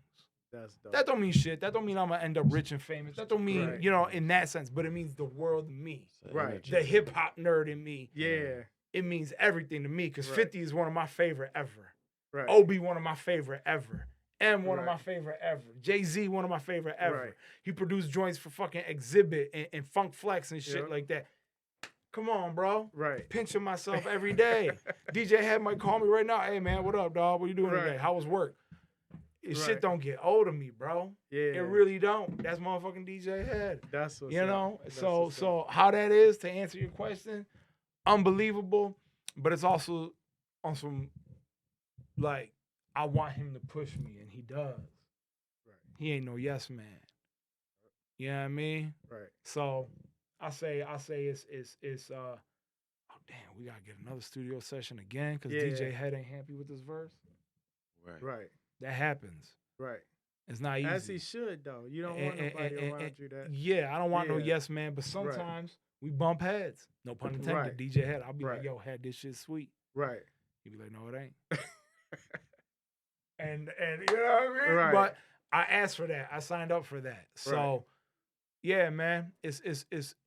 That's dope. That don't mean shit. That don't mean I'm gonna end up rich and famous. That don't mean, you know, in that sense, but it means the world to me. Right. The hip hop nerd in me. Yeah. It means everything to me because 50 is one of my favorite ever. Right. Obi, one of my favorite ever. M, one of my favorite ever. Jay-Z, one of my favorite ever. Right. He produced joints for fucking Exhibit and Funk Flex and shit like that. Come on, bro. Right. Pinching myself every day. DJ Head might call me right now. Hey, man, what up, dog? What you doing today? How was work? Shit don't get old of me, bro. Yeah. It really don't. That's motherfucking DJ Head. That's what's you up. know? That's So how that is, to answer your question, unbelievable. But it's also on some, like, I want him to push me, and he does. Right. He ain't no yes man. You know what I mean? Right. So I say it's oh damn, we gotta get another studio session again because DJ Head ain't happy with this verse. Right. Right. That happens. Right. It's not easy. As he should though. You don't want nobody around you that. Yeah, I don't want no yes man, but sometimes we bump heads. No pun intended. Right. DJ Head, I'll be like, yo, Head, this shit's sweet. Right. He'd be like, no, it ain't. and you know what I mean? Right. But I asked for that. I signed up for that. So yeah, man, it's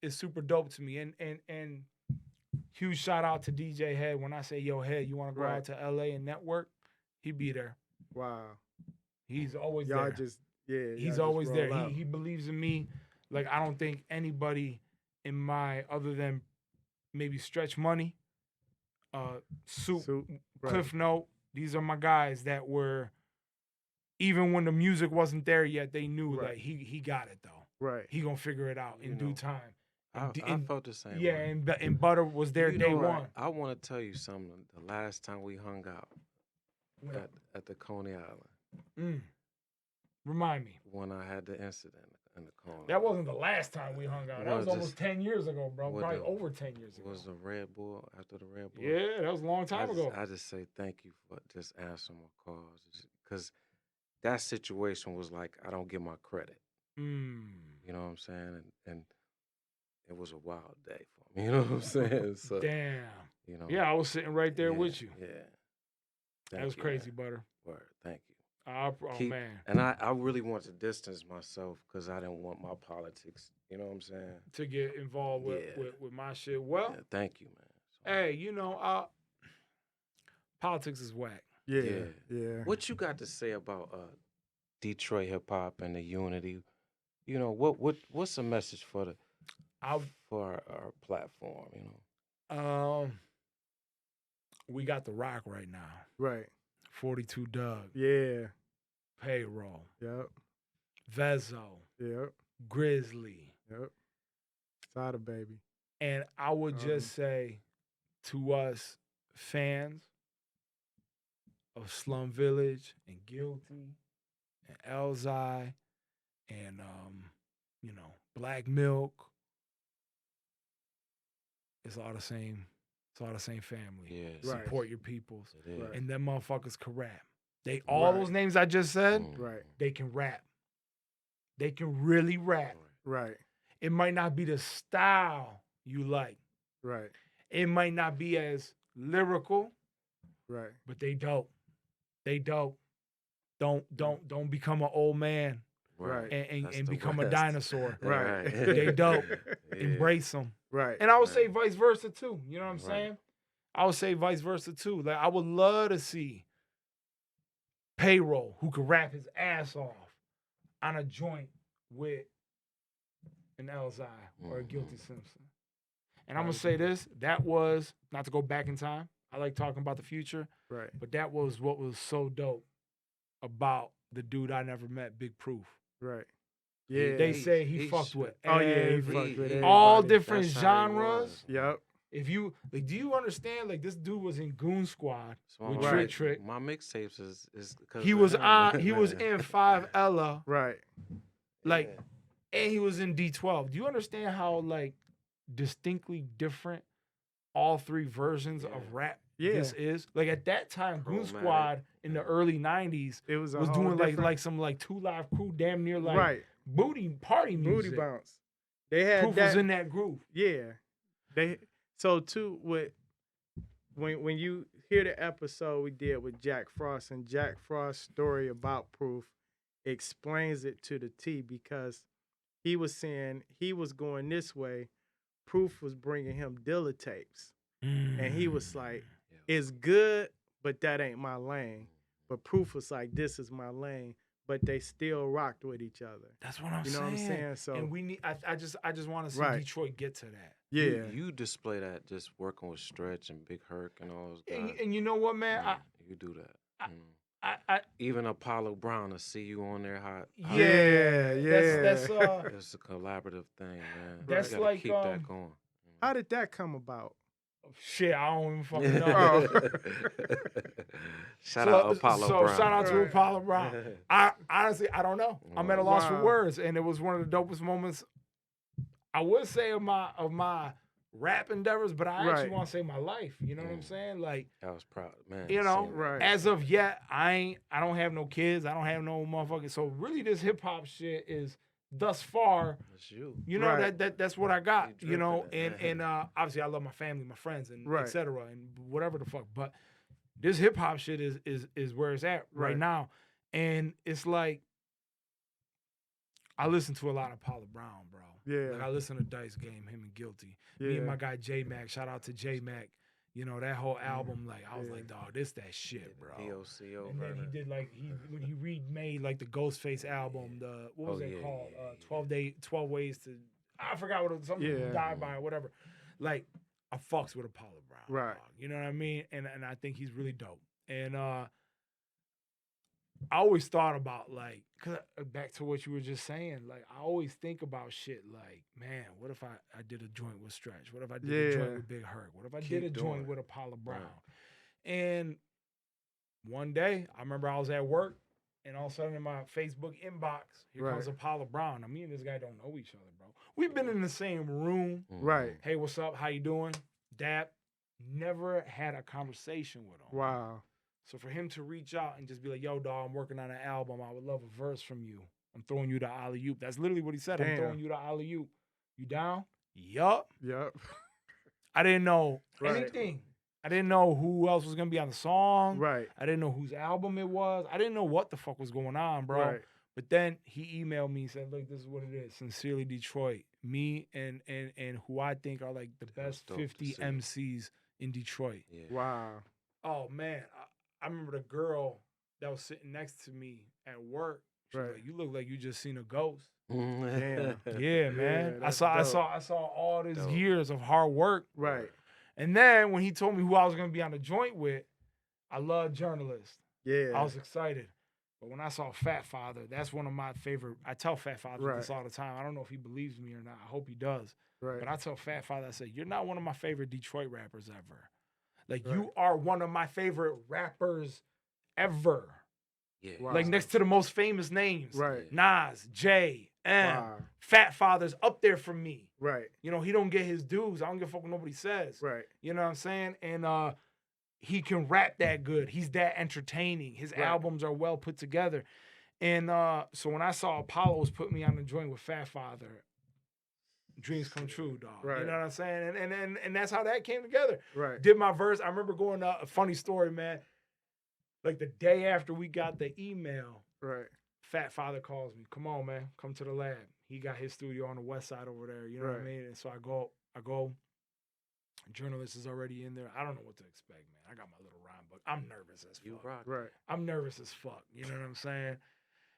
super dope to me. And huge shout out to DJ Head. When I say, yo, Head, you want to go out to LA and network? He be there. Wow. He's always y'all there. Just he's always there. He believes in me. Like, I don't think anybody in my, other than maybe Stretch Money, Soup, Cliff Note, these are my guys that were, even when the music wasn't there yet, they knew like he got it though. Right. He gonna figure it out in due time. I felt the same way. Yeah, and Butter was there day one. I want to tell you something. The last time we hung out at the Coney Island. Remind me. When I had the incident in the Coney. That wasn't the last time we hung out. That was almost 10 years ago, bro. Probably over 10 years ago. Was the Red Bull after the Red Bull? Yeah, that was a long time ago. I just say thank you for just answering my calls. Because that situation was like, I don't get my credit. You know what I'm saying? And it was a wild day for me. You know what I'm saying? So, damn. You know. Yeah, I was sitting right there with you. Yeah. That was crazy, man. Butter. Word. Thank you. Man. And I really want to distance myself because I didn't want my politics, you know what I'm saying? To get involved with my shit. Well, thank you, man. So, hey, you know, politics is whack. Yeah. What you got to say about Detroit hip hop and the unity? You know, what's the message for our platform, you know? We got The Rock right now. Right. 42 Doug. Yeah. Payroll. Yep. Vezzo. Yep. Grizzly. Yep. Sada baby. And I would just say to us fans of Slum Village and Guilty and Elzhi and you know, Black Milk, it's all the same. It's all the same family. Yeah. Support your peoples. Right. And them motherfuckers can rap. They all those names I just said, they can rap. They can really rap. Right. It might not be the style you like. Right. It might not be as lyrical. Right. But they dope. They dope. Don't become an old man. Right. And become a dinosaur. Right. They dope. Embrace them. Right. And I would say vice versa too. You know what I'm saying? I would say vice versa too. Like, I would love to see Payroll, who could rap his ass off, on a joint with an Elzhi or a Guilty Simpson. And I'm gonna say this: that was, not to go back in time, I like talking about the future. Right. But that was what was so dope about the dude I never met, Big Proof. Right. Yeah. They say he fucked with. Oh yeah, he fucked with all everybody. different genres. Yep. if you like, do you understand? Like this dude was in Goon Squad So with Right. Trick. My mixtapes is because He was in 5 Ella, Right. like, and he was in D12. Do you understand how like distinctly different all three versions of rap this is? Like at that time, Goon Chromatic. Squad in the early 90s It was a was whole doing different, like some like 2 Live Crew, damn near like right. booty party music. Booty bounce. They had Proof that. was in that groove. Yeah. They so too with when you hear the episode we did with Jack Frost, and Jack Frost's story about Proof explains it to the T, because he was saying he was going this way. Proof was bringing him Dilla tapes. And he was like, it's good, but that ain't my lane. But Proof was like, this is my lane. But they still rocked with each other. That's what I'm saying. You know what I'm saying? So, and we need. I just want to see Right. Detroit get to that. yeah. You display that just working with Stretch and Big Herc and all those guys. And you know what, man? Yeah, you do that. I Even Apollo Brown to see you on there, how Yeah. That's it's a collaborative thing, man. That's you gotta like, keep that going. How did that come about? shit. I don't even fucking know. Shout out Apollo Brown. Shout out to Right. Apollo Brown. I honestly I don't know. I'm at a loss for Wow. words, and it was one of the dopest moments I would say of my rap endeavors, but I actually Right. want to say my life. You know what I'm saying? Like, I was proud, man. you know, seeing that. Right. as of yet, I don't have no kids. I don't have no motherfucking. So really, this hip hop shit is thus far. It's you. You know, Right. that's what I got. You You know, dripping it. and obviously I love my family, my friends, and Right. etc. and whatever the fuck. But this hip hop shit is where it's at right Right. now, and it's like I listen to a lot of Paula Brown, bro. Yeah. Like I listen to Dice Game, him and Guilty. Me Yeah. and my guy J Mac. Shout out to J Mac. You know that whole album. Like I was Yeah. like, dog, this that shit, bro. DOCO. And then he did like when he remade like the Ghostface album, the what was it called? 12 ways to I forgot what it was, something Yeah. died by or whatever. Like I fucks with Apollo Brown. Right. dog. You know what I mean? And I think he's really dope. And I always thought about like, cause back to what you were just saying, like I always think about shit like, man, what if I did a joint with Stretch? What if I did a joint Yeah. with Big Herc? What if I Keep did a doing joint it. with Apollo Brown? Right. And one day, I remember I was at work, and all of a sudden in my Facebook inbox, here comes Right. Apollo Brown. Now, me and this guy don't know each other, bro. We've been in the same room. Right. Hey, what's up? How you doing? Dap. Never had a conversation with him. Wow. So for him to reach out and just be like, yo, dog, I'm working on an album. I would love a verse from you. I'm throwing you the alley-oop. That's literally what he said. I'm Damn. throwing you the alley-oop. You down? Yup. Yep. I didn't know Right. anything. I didn't know who else was going to be on the song. Right. I didn't know whose album it was. I didn't know what the fuck was going on, bro. Right. But then he emailed me and said, look, this is what it is. Sincerely, Detroit. Me and who I think are like the best dope to 50 see. MCs in Detroit. Yeah. Wow. Oh, man. I remember the girl that was sitting next to me at work. She was Right. like, you look like you just seen a ghost. Damn. Yeah, man. I that's saw dope. all these Dope. years of hard work. Right. And then when he told me who I was going to be on the joint with, I love journalists. Yeah. I was excited. But when I saw Fat Father, that's one of my favorite. I tell Fat Father this Right. all the time. I don't know if he believes me or not. I hope he does. right. But I tell Fat Father, I say, you're not one of my favorite Detroit rappers ever. Like, Right. you are one of my favorite rappers ever. Yeah. Wow. Like, next to the most famous names. Right. Nas, J, M. Wow. Fat Father's up there for me. Right. You know, he don't get his dues. I don't give a fuck what nobody says. Right. You know what I'm saying? And he can rap that good. He's that entertaining. His Right. albums are well put together. And so when I saw Apollo's put me on the joint with Fat Father, dreams come true, dog. Right. You know what I'm saying? And that's how that came together. Right. Did my verse. I remember going a funny story, man. Like the day after we got the email, Right. Fat Father calls me. Come on, man. Come to the lab. He got his studio on the west side over there. You know what I Right. mean? And so I go. Journalist is already in there. I don't know what to expect, man. I got my little rhyme book. I'm nervous as You fuck. rock. Right. I'm nervous as fuck. You know what I'm saying?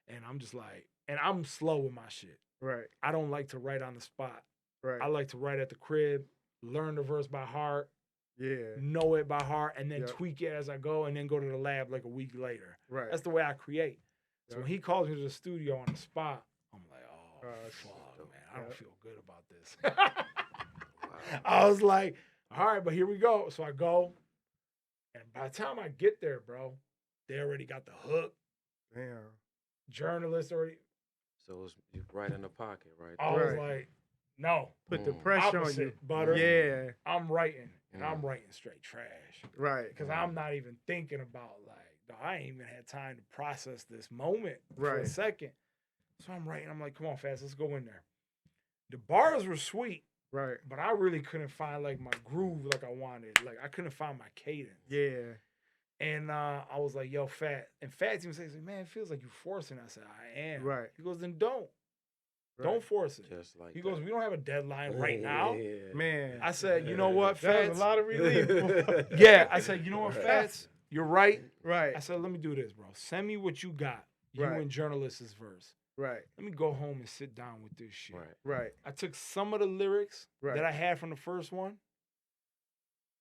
And I'm just like, and I'm slow with my shit. Right. I don't like to write on the spot. Right. I like to write at the crib, learn the verse by heart, Yeah. know it by heart, and then Yep. tweak it as I go, and then go to the lab like a week later. Right. That's the way I create. So Yep. when he calls me to the studio on the spot, I'm like, oh, Oh, fuck, shit. man. I don't Yep. feel good about this. I was like, all right, but here we go. So I go, and by the time I get there, bro, they already got the hook. Damn. Journalists already. So it's right in the pocket, right? I was like, no. Put the pressure on you. Butter. Yeah. I'm writing, and I'm writing straight trash. Right. Because I'm not even thinking about, I ain't even had time to process this moment for a second. So I'm writing. I'm like, come on, Fats, let's go in there. The bars were sweet. Right. But I really couldn't find, my groove like I wanted. I couldn't find my cadence. Yeah. And I was like, yo, Fat. And Fats even says, man, it feels like you're forcing. I said, I am. Right. He goes, then don't. Right. Don't force it. Just like he goes, we don't have a deadline right now. Yeah. Man. I said, you know what, Fats? That was a lot of relief. Yeah. I said, you know what, Fats? You're right. Right. I said, let me do this, bro. Send me what you got. You and Journalist's verse. Right. Let me go home and sit down with this shit. Right. I took some of the lyrics that I had from the first one,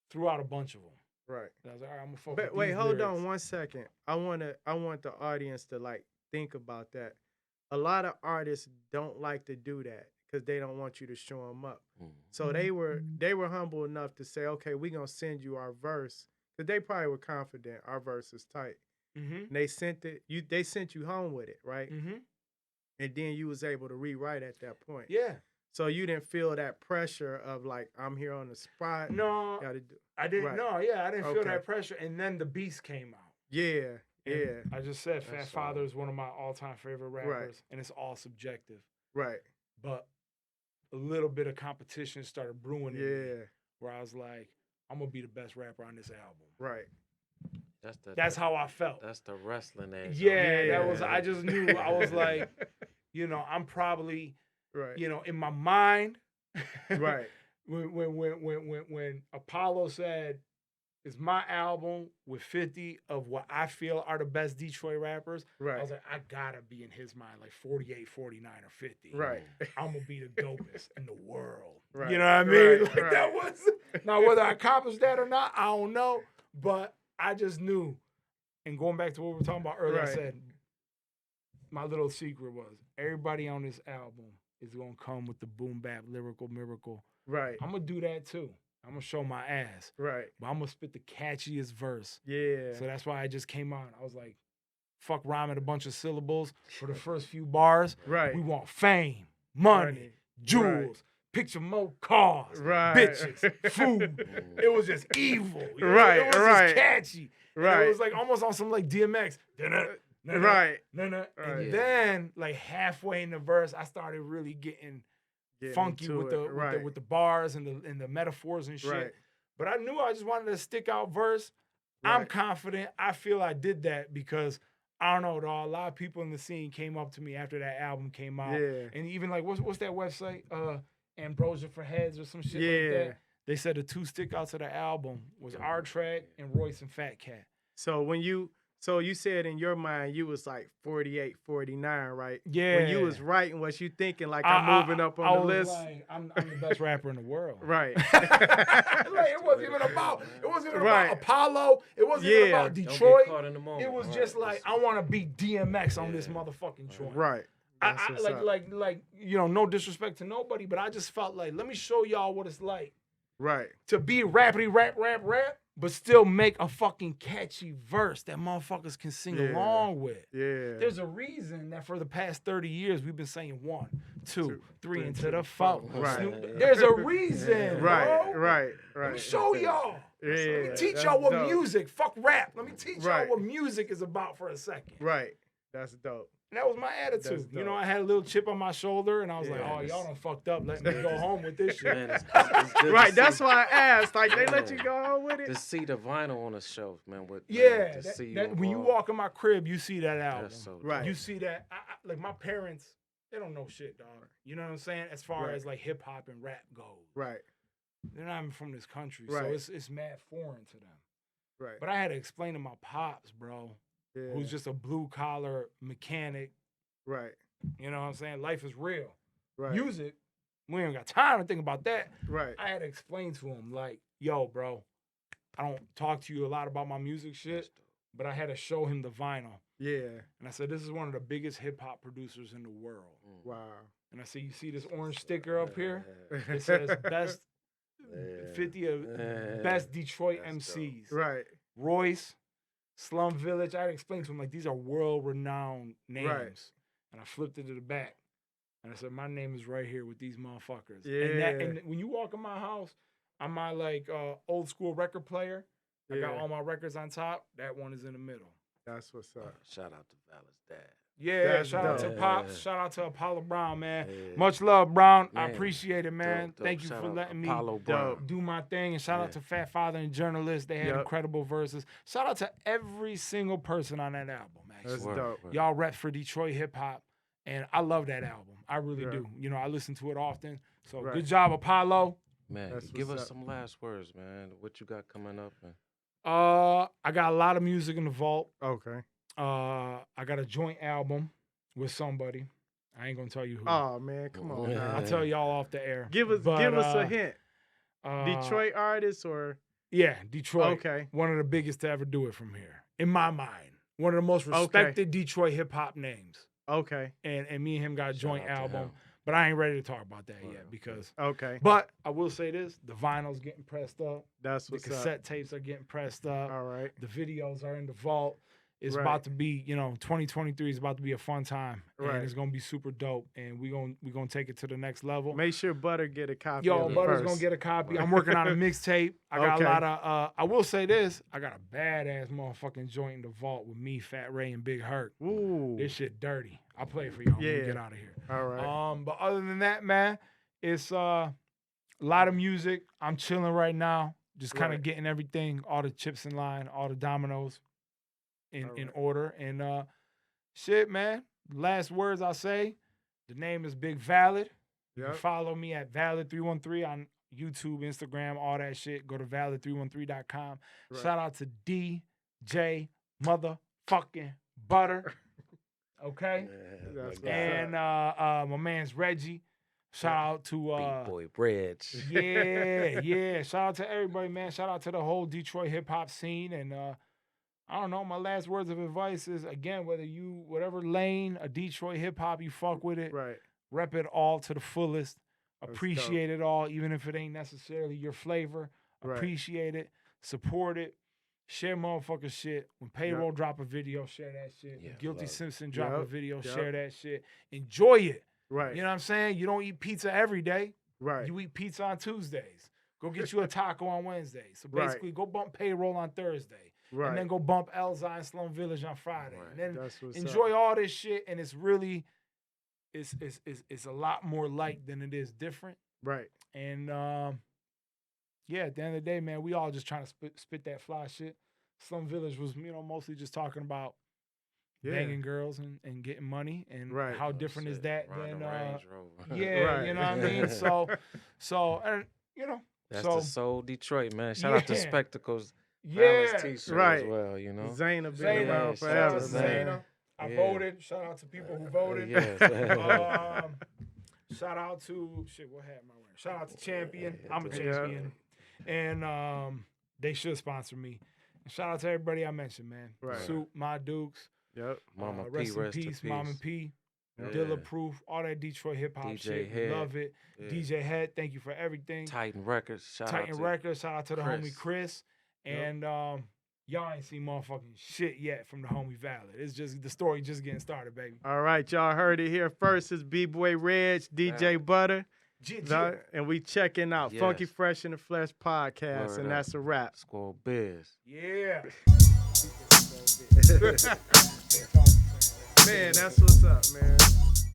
threw out a bunch of them. Right. I was like, all right, I'm gonna focus. But wait, hold on 1 second. I want the audience to think about that. A lot of artists don't like to do that because they don't want you to show them up. So they were humble enough to say, okay, we're gonna send you our verse. Because they probably were confident our verse is tight. And they sent they sent you home with it, right? And then you was able to rewrite at that point. Yeah. So you didn't feel that pressure of I'm here on the spot. No, I didn't. Right. No, yeah, I didn't feel that pressure. And then the beast came out. Yeah, yeah. I just said Fat Father is one of my all-time favorite rappers, and it's all subjective. Right. But a little bit of competition started brewing in me, where I was like, I'm gonna be the best rapper on this album. Right. That's how I felt. That's the wrestling edge. Yeah, that was. I just knew. I was like, I'm probably, in my mind, right. When Apollo said, "It's my album with 50 of what I feel are the best Detroit rappers," I was like, I gotta be in his mind 48, 49, or 50. Right. I'm gonna be the dopest in the world. Right. You know what I mean? That was now whether I accomplished that or not, I don't know. But I just knew. And going back to what we were talking about earlier, I said my little secret was everybody on this album is gonna come with the boom bap lyrical miracle. Right. I'm gonna do that too. I'm gonna show my ass. Right. But I'm gonna spit the catchiest verse. Yeah. So that's why I just came on. I was like, fuck rhyming a bunch of syllables for the first few bars. Right. We want fame, money, jewels, picture more cars, bitches, food. It was just evil. It was just catchy. Right. It was almost on some DMX. Right. And then halfway in the verse, I started really getting funky with the bars and the metaphors and shit. Right. But I knew I just wanted a stick out verse. Right. I'm confident. I feel I did that because I don't know, dog. A lot of people in the scene came up to me after that album came out. Yeah. And even what's that website? Ambrosia for Heads or some shit like that. They said the two stick outs of the album was our track and Royce and Fat Cat. So you said in your mind you was 48, 49, right? Yeah. When you was writing, was you thinking I'm moving up on the list? I'm the best rapper in the world. Right. It wasn't even about about Apollo. It wasn't even about Detroit. It was just I want to be DMX on this motherfucking joint. Right. No disrespect to nobody, but I just felt let me show y'all what it's like. Right. To be rapidy rap, but still make a fucking catchy verse that motherfuckers can sing along with. Yeah. There's a reason that for the past 30 years we've been saying 1, 2, 3 into the 4. Right. There's a reason. Right. Bro. Right. Let me show y'all. Yeah. Let me teach y'all what music. Fuck rap. Let me teach y'all what music is about for a second. Right. That's dope. And that was my attitude. I had a little chip on my shoulder, and I was y'all done fucked up. Let me go home with this shit. Man, it's good right, that's why I asked. They let you go home with it? To see the vinyl on the shelf, man. When you walk in my crib, you see that album. So right. You see that. My parents, they don't know shit, dog. You know what I'm saying? As far as hip-hop and rap goes. Right. They're not even from this country, right. so it's mad foreign to them. Right. But I had to explain to my pops, bro. Yeah. Who's just a blue-collar mechanic. Right. You know what I'm saying? Life is real. Right. Music, we ain't got time to think about that. Right. I had to explain to him, yo, bro, I don't talk to you a lot about my music shit, but I had to show him the vinyl. Yeah. And I said, this is one of the biggest hip-hop producers in the world. Wow. And I said, you see this orange sticker up here? It says 50 of best Detroit MCs. Right. Royce, Slum Village. I had to explain to him, like, these are world-renowned names. Right. And I flipped it to the back. And I said, my name is right here with these motherfuckers. Yeah. And when you walk in my house, I'm my, like, old school record player. I got all my records on top. That one is in the middle. That's what's up. Shout out to Val's dad. Yeah, That's shout out dope. to Pops. Shout out to Apollo Brown, man. Much love, Brown. I Man, appreciate it, man. dope. Thank you Shout for out letting me Apollo Brown. do my thing. And shout out to Fat Father and Journalists. They had incredible verses. Shout out to every single person on that album, actually. That's dope. Y'all rep for Detroit hip-hop. And I love that album. I really do. You know, I listen to it often. So good job, Apollo. Man, give us some last words, man. What you got coming up? I got a lot of music in the vault. Okay. I got a joint album with somebody. I ain't gonna tell you who. Oh man, come on. I'll tell y'all off the air. Give us a hint. Detroit artist or yeah, Detroit. Okay. One of the biggest to ever do it from here, in my mind. One of the most respected Detroit hip hop names. Okay. And me and him got a joint album, but I ain't ready to talk about that yet because. Okay. But I will say this: the vinyl's getting pressed up. That's what's the cassette tapes are getting pressed up. All right. The videos are in the vault. It's about to be, 2023 is about to be a fun time. Right. And it's gonna be super dope. And we gonna take it to the next level. Make sure Butter get a copy. Yo, of it Butter's first. gonna get a copy. I'm working on a mixtape. I got a lot of I will say this, I got a badass motherfucking joint in the vault with me, Fat Ray, and Big Hurt. Ooh. This shit dirty. I'll play it for y'all when we get out of here. All right. But other than that, man, it's a lot of music. I'm chilling right now. Just kind of getting everything, all the chips in line, all the dominoes in order. And shit, man. Last words I'll say. The name is Big Valid. You can follow me at Valid313 on YouTube, Instagram, all that shit. Go to valid313.com. Shout out to DJ motherfucking Butter. Okay? And my man's Reggie. Shout out to Beat Boy Reg. Yeah. Shout out to everybody, man. Shout out to the whole Detroit hip hop scene. And I don't know, my last words of advice is, again, whatever lane of Detroit hip hop you fuck with it, rep it all to the fullest. Appreciate it all, even if it ain't necessarily your flavor. Appreciate it, support it, share motherfucker shit. When Payroll drop a video, share that shit. When Guilty Simpson drop a video, share that shit. Enjoy it. Right. You know what I'm saying? You don't eat pizza every day. Right. You eat pizza on Tuesdays. Go get you a taco on Wednesday. So basically, go bump Payroll on Thursday. Right. And then go bump Elzhi and Slum Village on Friday. Right. And then enjoy all this shit. And it's really, it's a lot more like than it is different. Right. And yeah, at the end of the day, man, we all just trying to spit that fly shit. Slum Village was, mostly just talking about banging girls and getting money. And how different is that than you know what I mean? So and that's the soul Detroit, man. Shout out to Spectacles. T-shirt as well, Zayna been around forever, Zayna. I voted. Shout out to people who voted. Shout out to what hat am I wearing? Shout out to Champion. I'm a champion. And they should sponsor me. And shout out to everybody I mentioned, man. Soup, My Dukes. Yep. Mama P, rest in peace, Mama P. Dilla Proof, all that Detroit hip hop shit. Head. Love it. DJ Head, thank you for everything. Titan Records. Shout out to the homie Chris. And y'all ain't seen motherfucking shit yet from the homie Valid. It's just the story just getting started, baby. All right, y'all heard it here first. It's B-Boy Reg, DJ Butter. And we checking out Funky Fresh in the Flesh podcast. And that's a wrap. Squad Biz. Yeah. Man, that's what's up, man.